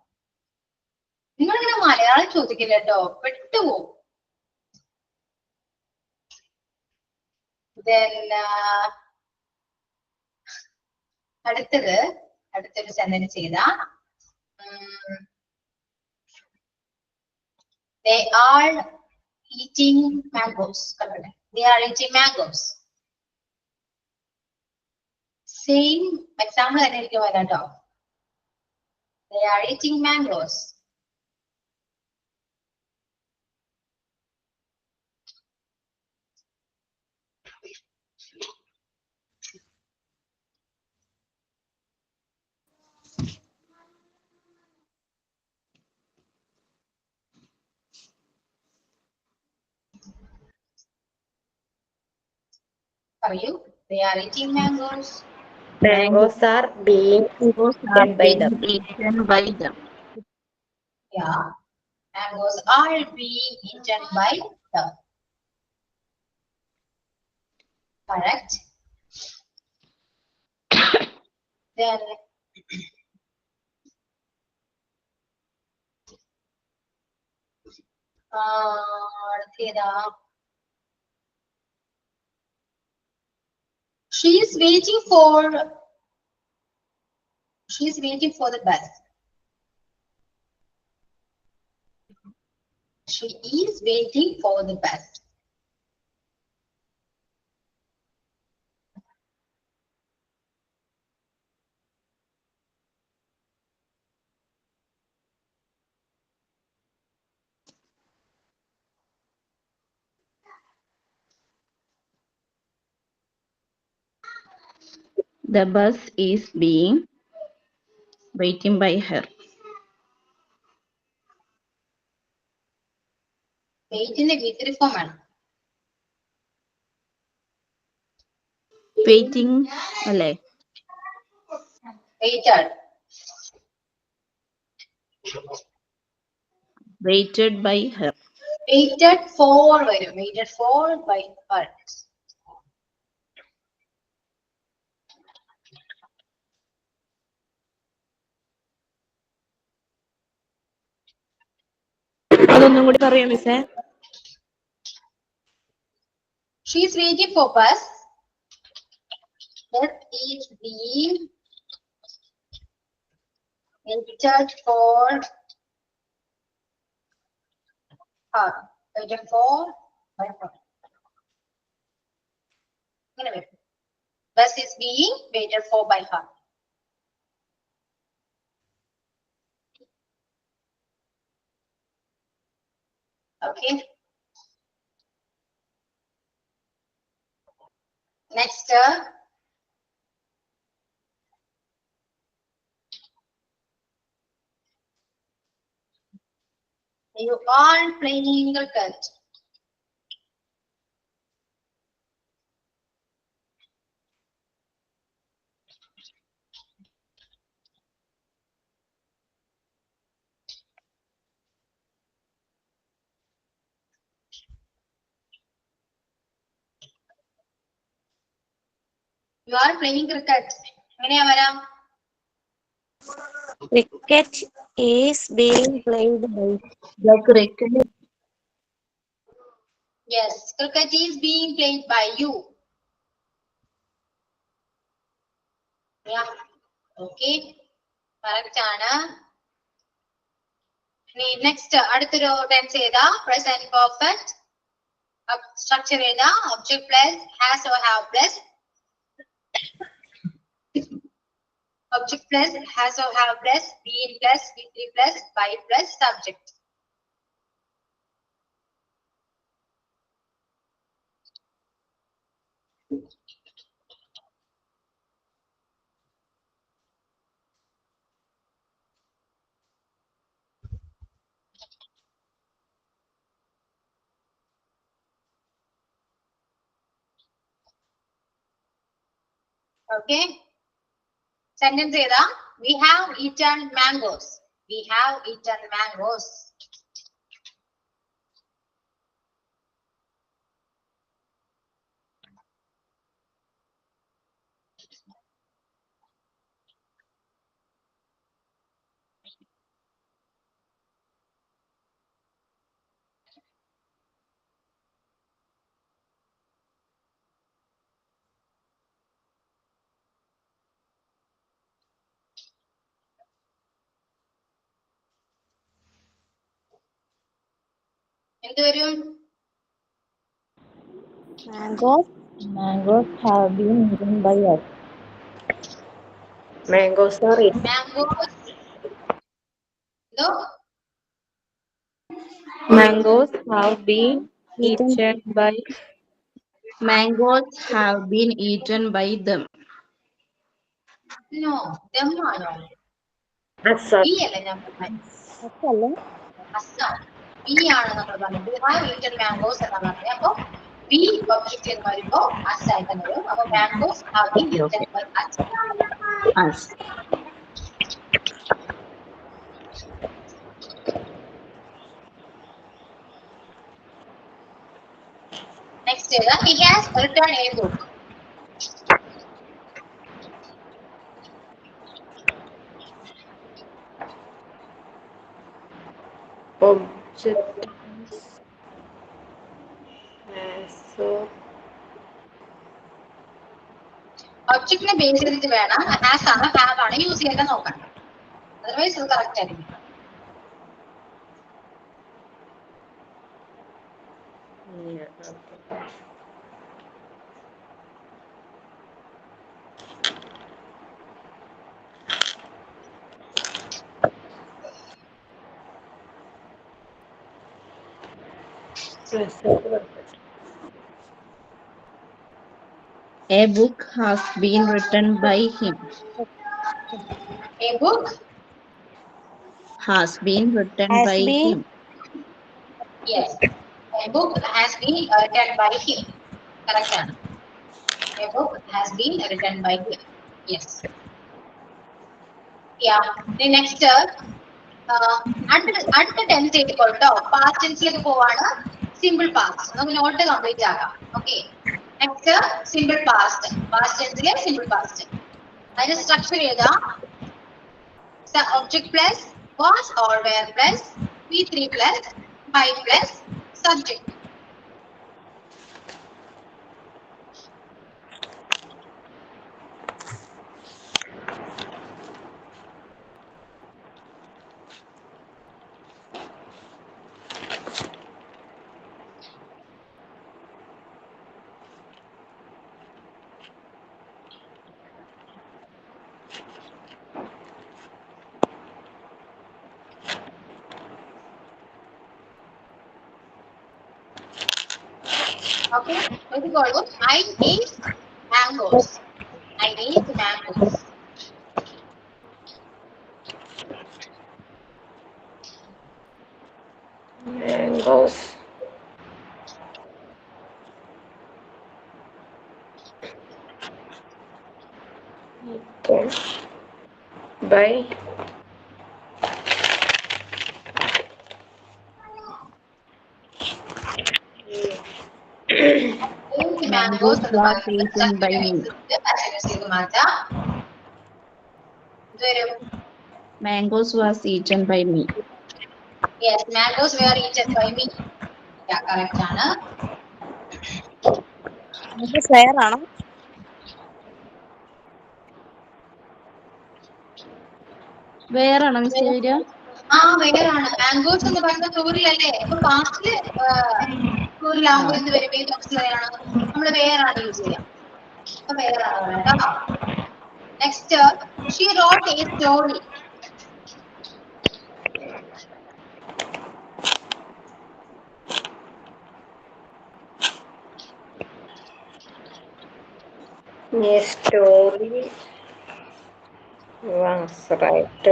നിങ്ങളിങ്ങനെ മലയാളം ചോദിക്കില്ല കേട്ടോ, പെട്ടുപോകും. അടുത്തൊരു സെന്റൻസ് ചെയ്താ they are eating mangoes. They are eating mangoes. Same example തന്നെ എനിക്ക് വരാം കേട്ടോ. They are eating mangoes. പറയൂ. They are eating mangoes. Mangoes are being eaten by them. Yeah. Mangoes are being eaten by them. Correct. Then she is waiting for the bus. She is waiting for the bus. The bus is being waiting by her. Wait in the V3 form. Waiting അല്ലേ? Waited. Waited by her. Waited for വരും. Waited for by her. അതൊന്നും കൂടി പറയാം മിസ്സേ. She is waiting for bus. That is being waited for her. Waited for by her. Anyway, bus is being waited for by her. Okay. Next, you are playing cricket. You are playing cricket. എങ്ങനെയാ വരാം? Cricket is being played by the cricket. Yes, cricket is being played by you. Yeah. Okay. Correct ആണ്. Next, അടുത്തൊരു tense ചെയ്താ present perfect. Structure ചെയ്താ object plus has or have plus Object plus, has or have plus, been plus, be3 plus, by plus, subject. Okay. Sentence either. We have eaten mangoes. We have eaten mangoes. Mangoes. Mangoes have been eaten by us. Mangoes are eaten. Mangoes. No. Mangoes have been Eaten. eaten by mangoes have been eaten by them. No. Them no. Assam. We are അല്ലേ? Assam. We are we have eaten mangoes and we object in Maribo, us and our mangoes have been Okay, eaten okay. by us. Us. Next he has written a book. Object. So. Object ne base ചെയ്തിട്ട് വേണം has ആണ് have ആണ് use ചെയ്യാൻ നോക്കണം. Otherwise ഇത് correct ആയിരിക്കും. Yeah, okay. A book has been written by him. A book Has been written Has by been. him. yes. A book has been written by him. Correct ആണ്. A book has been written by him. Yes. Yeah. The next അടുത്ത tense എഴുതിക്കൊള്ളട്ടോ. Past ടെൻസിലേക്ക് പോവാണ്. Simple past നമുക്ക് note complete ആക്കാം. Okay. Next simple past. Past ടെൻസിലെ simple past. അതിന്റെ structure ഏതാ? Object plus was or were plus V3 plus by plus subject. Okay, let's go. I eat mangoes. I eat mangoes. Mangoes. Okay. By Mangoes was eaten by me. Mangoes was eaten by me. Yes, mangoes were eaten by me. Yeah, correct ആണ്. ഇത് fair ആണോ? Where ആണ് miss വരിക? വേറാണ്. Mangoes എന്ന് പറയുന്നത് പ്ലൂറലല്ലേ? അപ്പൊ പാസ്റ്റില് plural ആകുമ്പോൾ എന്ത് വരും? ഏത് ഓപ്ഷനിലാണ് നമ്മൾ വേറാണ് യൂസ് ചെയ്യാം. Next, she wrote a story. A story was written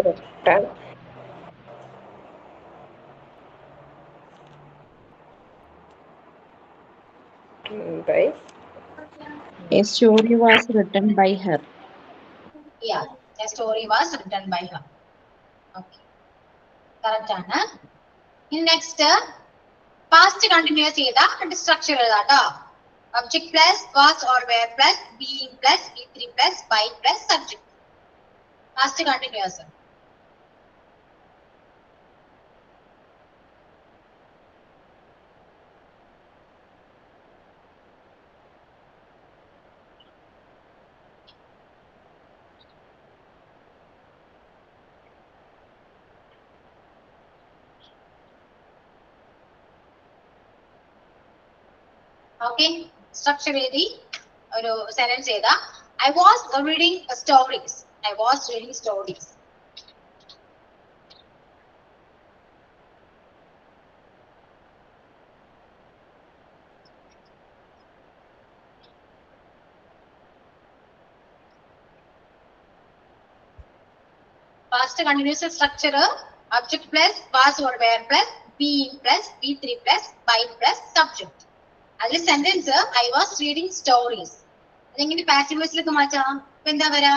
by A story was written by her. Yeah, a story was written by her. Okay, correct ആണ്. ഇനി നെക്സ്റ്റ് പാസ്റ്റ് കണ്ടിന്യൂസ് ചെയ്ത സ്ട്രക്ചർ എഴുതാട്ടോ. Object plus was or were plus being plus ബി3 plus by plus subject. Past continuous. Okay, structure എഴുതി ഒരു sentence ചെയ്താ I was reading stories. I was reading stories. Past continuous structure, object plus was or were plus being plus B3 plus by plus subject. അതിൽ sentence I was reading stories. അതെങ്ങനെ passive വോയിസിലേക്ക് മാറ്റാം? ഇപ്പൊ എന്താ വരാ?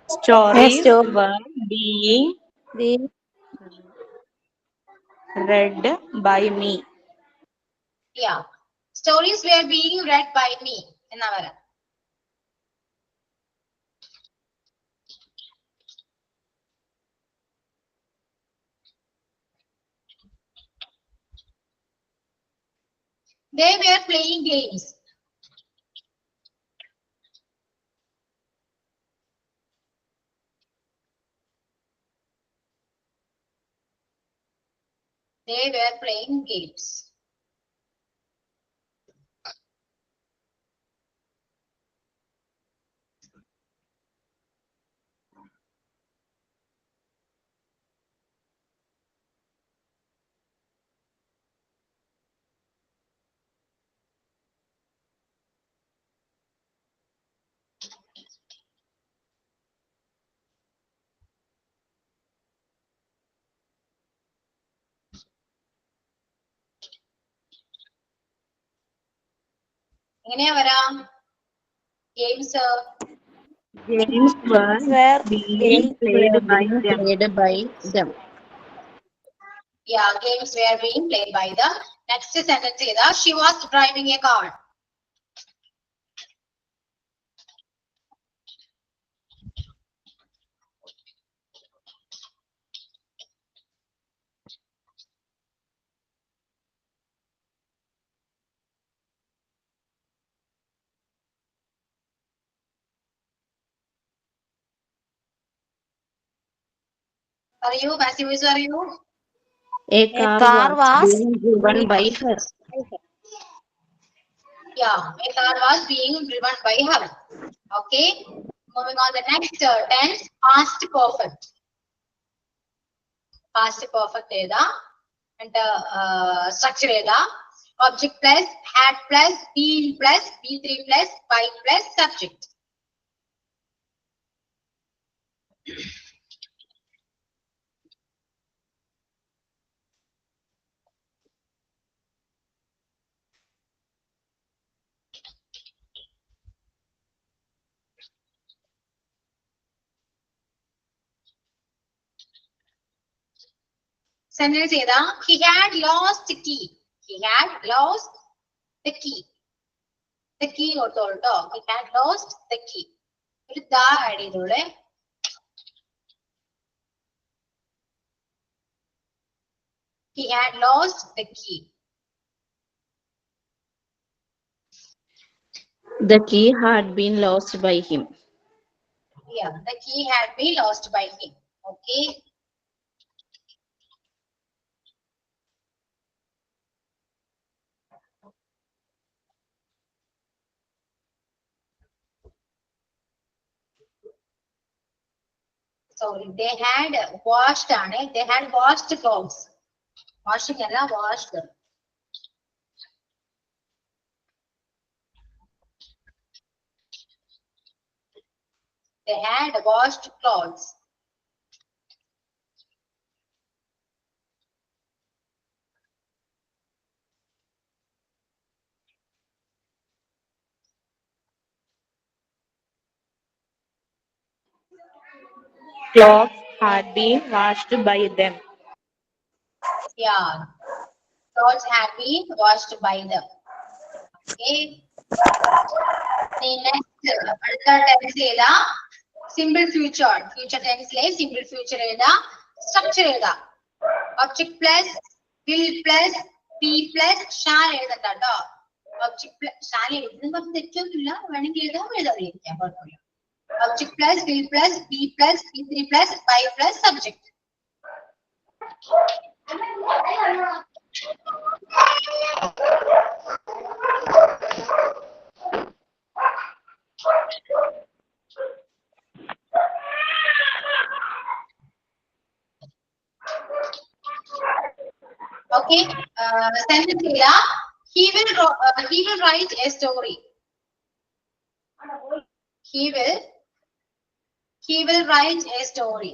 Stories were being read by me. Yeah, stories were being read by me എന്നാ വരാ. They were playing games. They were playing games. എങ്ങനെയാ വരാം? Games Games were being played by them. Yeah, games were being played by them. Next sentence ചെയ്താ she was driving a car. പറയൂ, passive voice പറയൂ. A car was being driven by her. Yeah, a car was being driven by her. Okay, moving on the next tense, past perfect. Past perfect ഏതാ? And structure ഏതാ? Object plus, had plus, been plus, B3 plus, by plus, subject. Sentence ചെയ്താ he had lost the key. He had lost the key. The key കൊടുത്തോളൂ. He had lost the key. ഒരു ദാ add ചെയ്തോളെ. He had lost the key. The key had been lost by him. Yeah, the key had been lost by him. Okay. Sorry, they had washed they had washed clothes. Washing alla washed. They had washed clothes. Clothes had been washed by them. Yeah, clothes had been washed by them. Okay. Next, അടുത്ത tense ഏതാ? Simple future. Future tense ലെ simple future ഏതാ? Structure ഏതാ? Object plus, will plus, be plus, shall എഴുതണ്ട കേട്ടോ. Object plus, shall എഴുതുന്നത് തെറ്റൊന്നുമില്ല. വേണമെങ്കിൽ എഴുതാം, എഴുതാതിരിക്കാം, കുഴപ്പമില്ല. Object plus, will plus, be plus, be3 plus, by plus, subject. Okay, sentence here. He will write a story. He will write a story.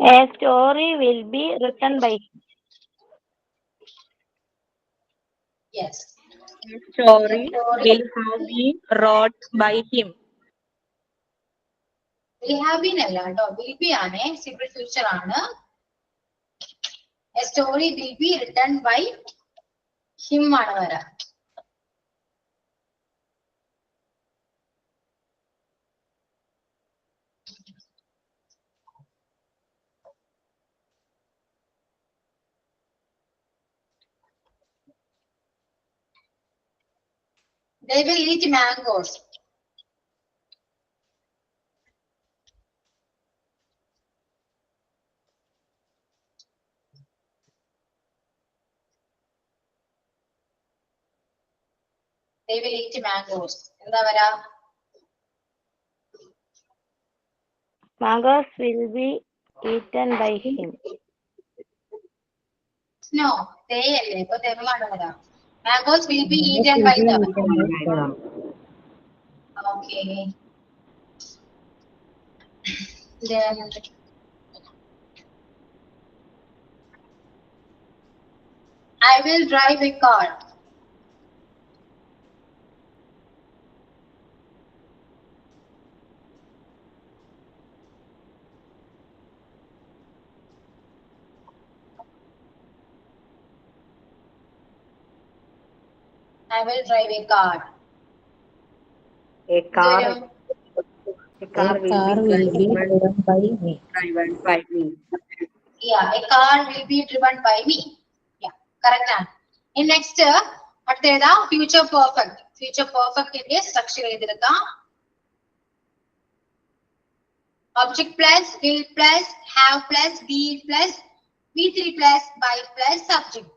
A story will be written by him. Yes. A story will have been wrote by him. Will have been അല്ല കേട്ടോ, will be ആണ്, simple future ആണ്. A story will be written by him ആണ് വരാ. They will eat mangoes. They will eat mangoes. എന്താ വരാ? Mangoes will be eaten by him. No, they അല്ലേ, ഇപ്പൊ them ആണ് വരാ. Mangoes will be eaten by them. Okay. Then I will drive a car. I will drive a car. A car will be driven by me. Yeah, a car will be driven by me. Yeah, correct ആണ്. In next, അടുത്തേതാ? Future perfect. Future perfect ന്റെ structure എഴുതിയെടുക്കാം. Object plus, will plus, have plus, be plus, be3 plus, by plus, subject.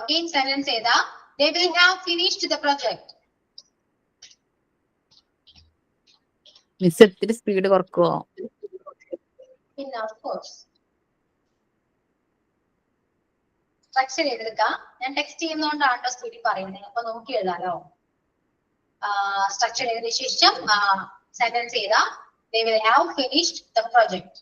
Okay, sentence ഏതാ? They will have finished the project. Miss ഇത്തിരി speed കുറക്കുവോ? പിന്നെ of course. Structure എഴുതിയെടുക്കാം. ഞാൻ text ചെയ്യുന്നതുകൊണ്ടാണ് സ്പീഡിൽ പറയുന്നത്. അപ്പൊ നോക്കി എഴുതാലോ. Structure എഴുതിയ ശേഷം sentence ഏതാ? They will have finished the project.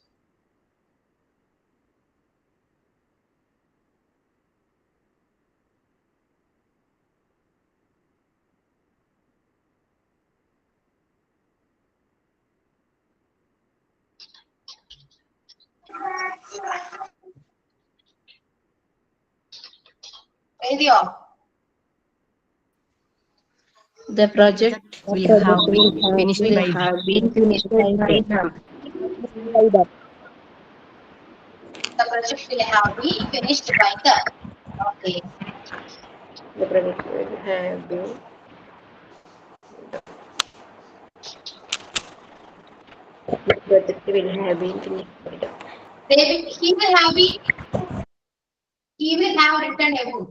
എഴുതിയോ? The project will have been finished by them. project will have been finished by the. Okay. The project will have been. The project will have been finished by the. He will have written a book.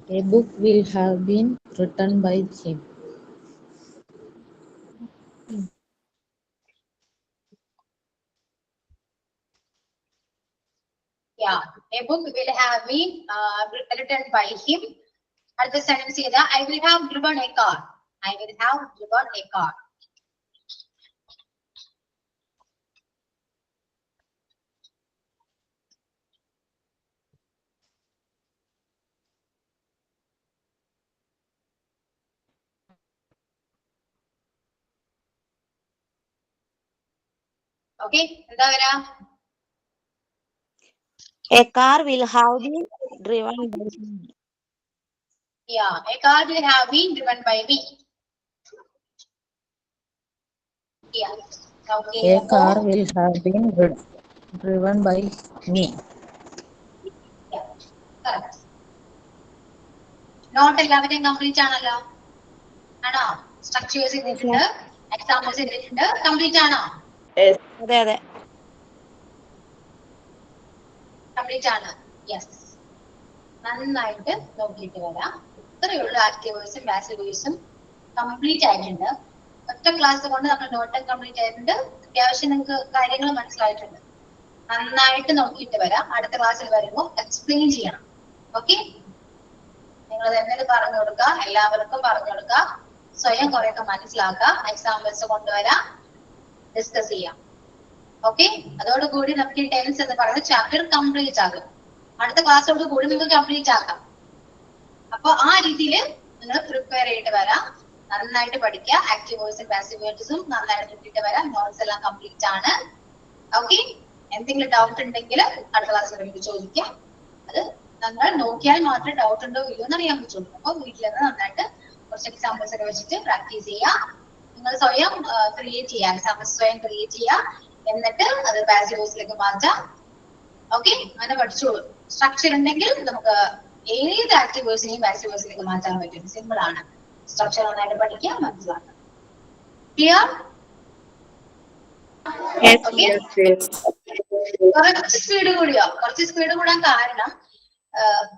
A book will have been written by him. Yeah, a book will have been written by him. At the sentence say that I will have driven a car. I will have driven a car. Okay, എന്താ വരാ? A car will have been driven by him. Yeah, a car will have been driven by me. Yeah. Okay. A car will have been driven by me. Yeah. Correct. Note എല്ലാവരെയും complete ആണല്ലോ. ആണോ? Structures ചെയ്തിട്ടുണ്ട്, examples ചെയ്തിട്ടുണ്ട്, complete ആണോ? അതെ അതെ. Complete ആണ്. Yes. നന്നായിട്ട് നോക്കിയിട്ട് വരാം. ഇത്രയുള്ള ആക്റ്റീവേഴ്സും പാസീവേഴ്സും കംപ്ലീറ്റ് ആയിട്ടുണ്ട്. ഒറ്റ ക്ലാസ് കൊണ്ട് നമ്മൾ നോട്ട് കംപ്ലീറ്റ് ആയിട്ടുണ്ട്. അത്യാവശ്യം നിങ്ങൾക്ക് കാര്യങ്ങൾ മനസ്സിലായിട്ടുണ്ട്. നന്നായിട്ട് നോക്കിയിട്ട് വരാം. അടുത്ത ക്ലാസ്സിൽ വരുമ്പോൾ എക്സ്പ്ലെയിൻ ചെയ്യണം. ഓക്കെ, നിങ്ങൾ തന്നെ പറഞ്ഞു കൊടുക്കുക, എല്ലാവർക്കും പറഞ്ഞു കൊടുക്കുക, സ്വയം കുറെയൊക്കെ മനസ്സിലാക്കുക, എക്സാമ്പിൾസ് കൊണ്ടുവരാം, ഡിസ്കസ് ചെയ്യാം. ഓക്കെ, അതോടുകൂടി നമുക്ക് ഈ ടെൻസ് എന്ന് പറയുന്ന ചാപ്റ്റർ കംപ്ലീറ്റ് ആകും. അടുത്ത ക്ലാസ്സോട് കൂടി നിങ്ങൾക്ക് കംപ്ലീറ്റ് ആക്കാം. അപ്പൊ ആ രീതിയിൽ നിങ്ങൾ പ്രിപ്പയർ ചെയ്തിട്ട് വരാം. നന്നായിട്ട് പഠിക്കുക. ആക്റ്റീവ് വോയിസും പാസീവ് വോയിസും നന്നായിട്ട് കിട്ടിയിട്ട് വരാം. നോട്ട്സ് എല്ലാം കംപ്ലീറ്റ് ആണ്. ഓക്കെ, എന്തെങ്കിലും ഡൗട്ട് ഉണ്ടെങ്കിൽ അടുത്ത ക്ലാസ്സിൽ വേണ്ടി ചോദിക്കാം. അത് നിങ്ങൾ നോക്കിയാൽ മാത്രമേ ഡൗട്ട് ഉണ്ടോ ഇല്ലയോ എന്ന് അറിയാൻ പറ്റുള്ളൂ. അപ്പൊ വീട്ടിൽ നിന്ന് നന്നായിട്ട് കുറച്ച് എക്സാമ്പിൾസ് ഒക്കെ വെച്ചിട്ട് പ്രാക്ടീസ് ചെയ്യുക. നിങ്ങൾ സ്വയം ക്രിയേറ്റ് ചെയ്യുക, എക്സാമ്പിൾസ് സ്വയം ക്രിയേറ്റ് ചെയ്യുക. എന്നിട്ട് അത് പാസീവ് വോയിസിലേക്ക് മാറ്റാം. ഓക്കെ, അങ്ങനെ പഠിച്ചോളൂ. സ്ട്രക്ചർ ഉണ്ടെങ്കിൽ നമുക്ക് ഏത് ആക്റ്റീവ് വോയിസിനെയും പാസീവ് വോയിസിലേക്ക് മാറ്റാൻ പറ്റും. സിമ്പിൾ ആണ്. സ്ട്രക്ചർ നന്നായിട്ട് പഠിക്കുക, മനസ്സിലാക്കാം. ക്ലിയർ? കുറച്ച് സ്പീഡ് കൂടിയോ? കുറച്ച് സ്പീഡ് കൂടാൻ കാരണം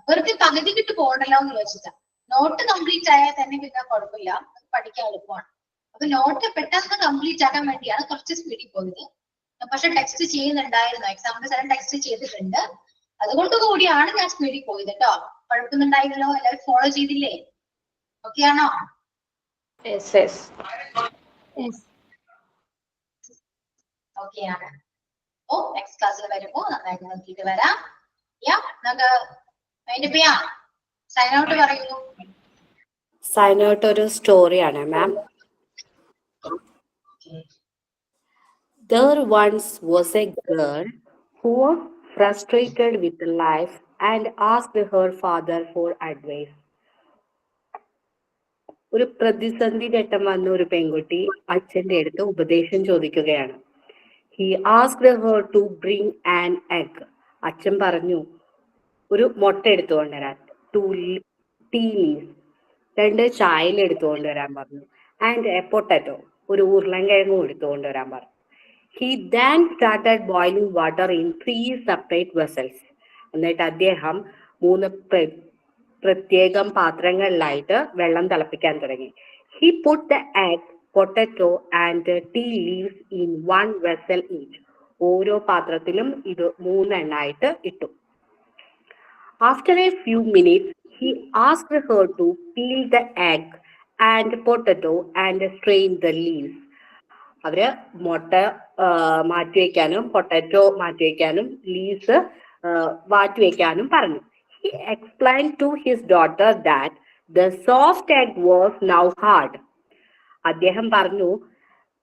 വെറുതെ പകുതി കിട്ട് പോകണ്ടല്ലോ എന്ന് ചോദിച്ചിട്ടാ. നോട്ട് കംപ്ലീറ്റ് ആയാൽ തന്നെ പിന്നെ കുഴപ്പമില്ല, പഠിക്കാൻ എളുപ്പമാണ്. അപ്പൊ നോട്ട് പെട്ടെന്ന് കംപ്ലീറ്റ് ആക്കാൻ വേണ്ടിയാണ് കുറച്ച് സ്പീഡിൽ പോകുന്നത്. പക്ഷെ ടെക്സ്റ്റ് ചെയ്യുന്നുണ്ടായിരുന്നു, എക്സാമ്പിൾസ് എല്ലാം ടെക്സ്റ്റ് ചെയ്തിട്ടുണ്ട്. അതുകൊണ്ട് കൂടിയാണ് ഞാൻ സ്പീഡിൽ പോയത് കേട്ടോ. കുഴപ്പമൊന്നുണ്ടായില്ലല്ലോ? എല്ലാവരും ഫോളോ ചെയ്തില്ലേ? ഓക്കെ ആണോ? ഓക്കെ ആണ്. ഓ, നെക്സ്റ്റ് ക്ലാസ്സിൽ വരുമ്പോ നന്നായിട്ട് നോക്കിയിട്ട് വരാം. നമുക്ക് അതിന്റെ പേയാ സൈൻ ഔട്ട് പറയുന്നു. സൈൻ ഔട്ട് ഒരു സ്റ്റോറിയാണ് മാം. There once was a girl who was frustrated with life and asked her father for advice. ഒരു പ്രതിസന്ധി ഘട്ടം വന്ന ഒരു പെൺകുട്ടി അച്ഛന്റെ അടുത്ത് ഉപദേശം ചോദിക്കുകയാണ്. He asked her to bring an egg. അച്ഛൻ പറഞ്ഞു ഒരു മുട്ട എടുത്തുകൊണ്ട് വരാൻ. 2 tea leaves, 2 ചായയിൽ എടുത്തുകൊണ്ട് വരാൻ പറഞ്ഞു. ആൻഡ് എ പൊട്ടാറ്റോ, ഒരു ഉരുളൻകിഴങ്ങും എടുത്തുകൊണ്ട് വരാൻ പറഞ്ഞു. He then started boiling water in 3 separate vessels. എന്നിട്ട് അദ്ദേഹം 3 പ്രത്യേകം പാത്രങ്ങളിലായിട്ട് വെള്ളം തിളപ്പിക്കാൻ തുടങ്ങി. He put the egg, potato and tea leaves in 1 vessel each. ഓരോ പാത്രത്തിലും ഇത് 3 എണ്ണായിട്ട് ഇട്ടു. After a few minutes, he asked her to peel the egg and potato and strain the leaves. അവര് മുട്ട മാറ്റിവെക്കാനും പൊട്ടാറ്റോ മാറ്റിവെക്കാനും ലീവ്സ് വാട്ടിവെക്കാനും പറഞ്ഞു. He explained to his daughter that the soft egg was now hard. അദ്ദേഹം പറഞ്ഞു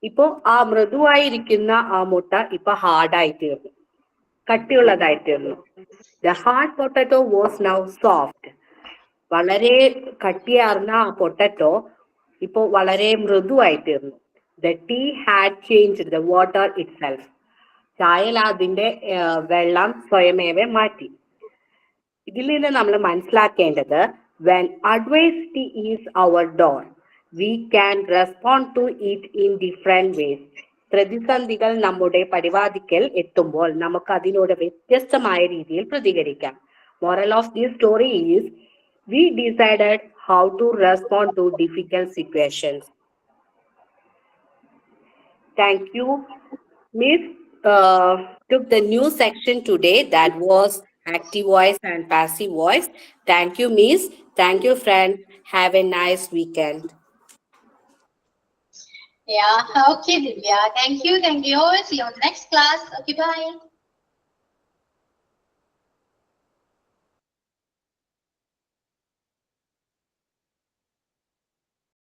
ഇപ്പോ ആ മൃദുവായിരിക്കുന്ന ആ മുട്ട ഇപ്പൊ ഹാർഡായി തീർന്നു, കട്ടിയുള്ളതായി തീർന്നു. The hard potato was now soft. വളരെ കട്ടിയാർന്ന ആ പൊട്ടറ്റോ ഇപ്പോ വളരെ മൃദുവായി തീർന്നു. The tea had changed the water itself. ചായയിൽ അതിന്റെ വെള്ളം സ്വയമേവ മാറ്റി. ഇതിൽ നിന്ന് നമ്മൾ മനസ്സിലാക്കേണ്ടത് when adversity is our door, we can respond to it in different ways. പ്രതിസന്ധികൾ നമ്മുടെ പരിവാദിക്കൽ എത്തുമ്പോൾ നമുക്ക് അതിനോട് വ്യത്യസ്തമായ രീതിയിൽ പ്രതികരിക്കാം. Moral of this story is we decided how to respond to difficult situations. Thank you. Miss took the new section today, that was active voice and passive voice. Thank you, Miss. Thank you, friend. Have a nice weekend. Yeah, okay, Divya. Thank you. See you on the next class. Okay, bye.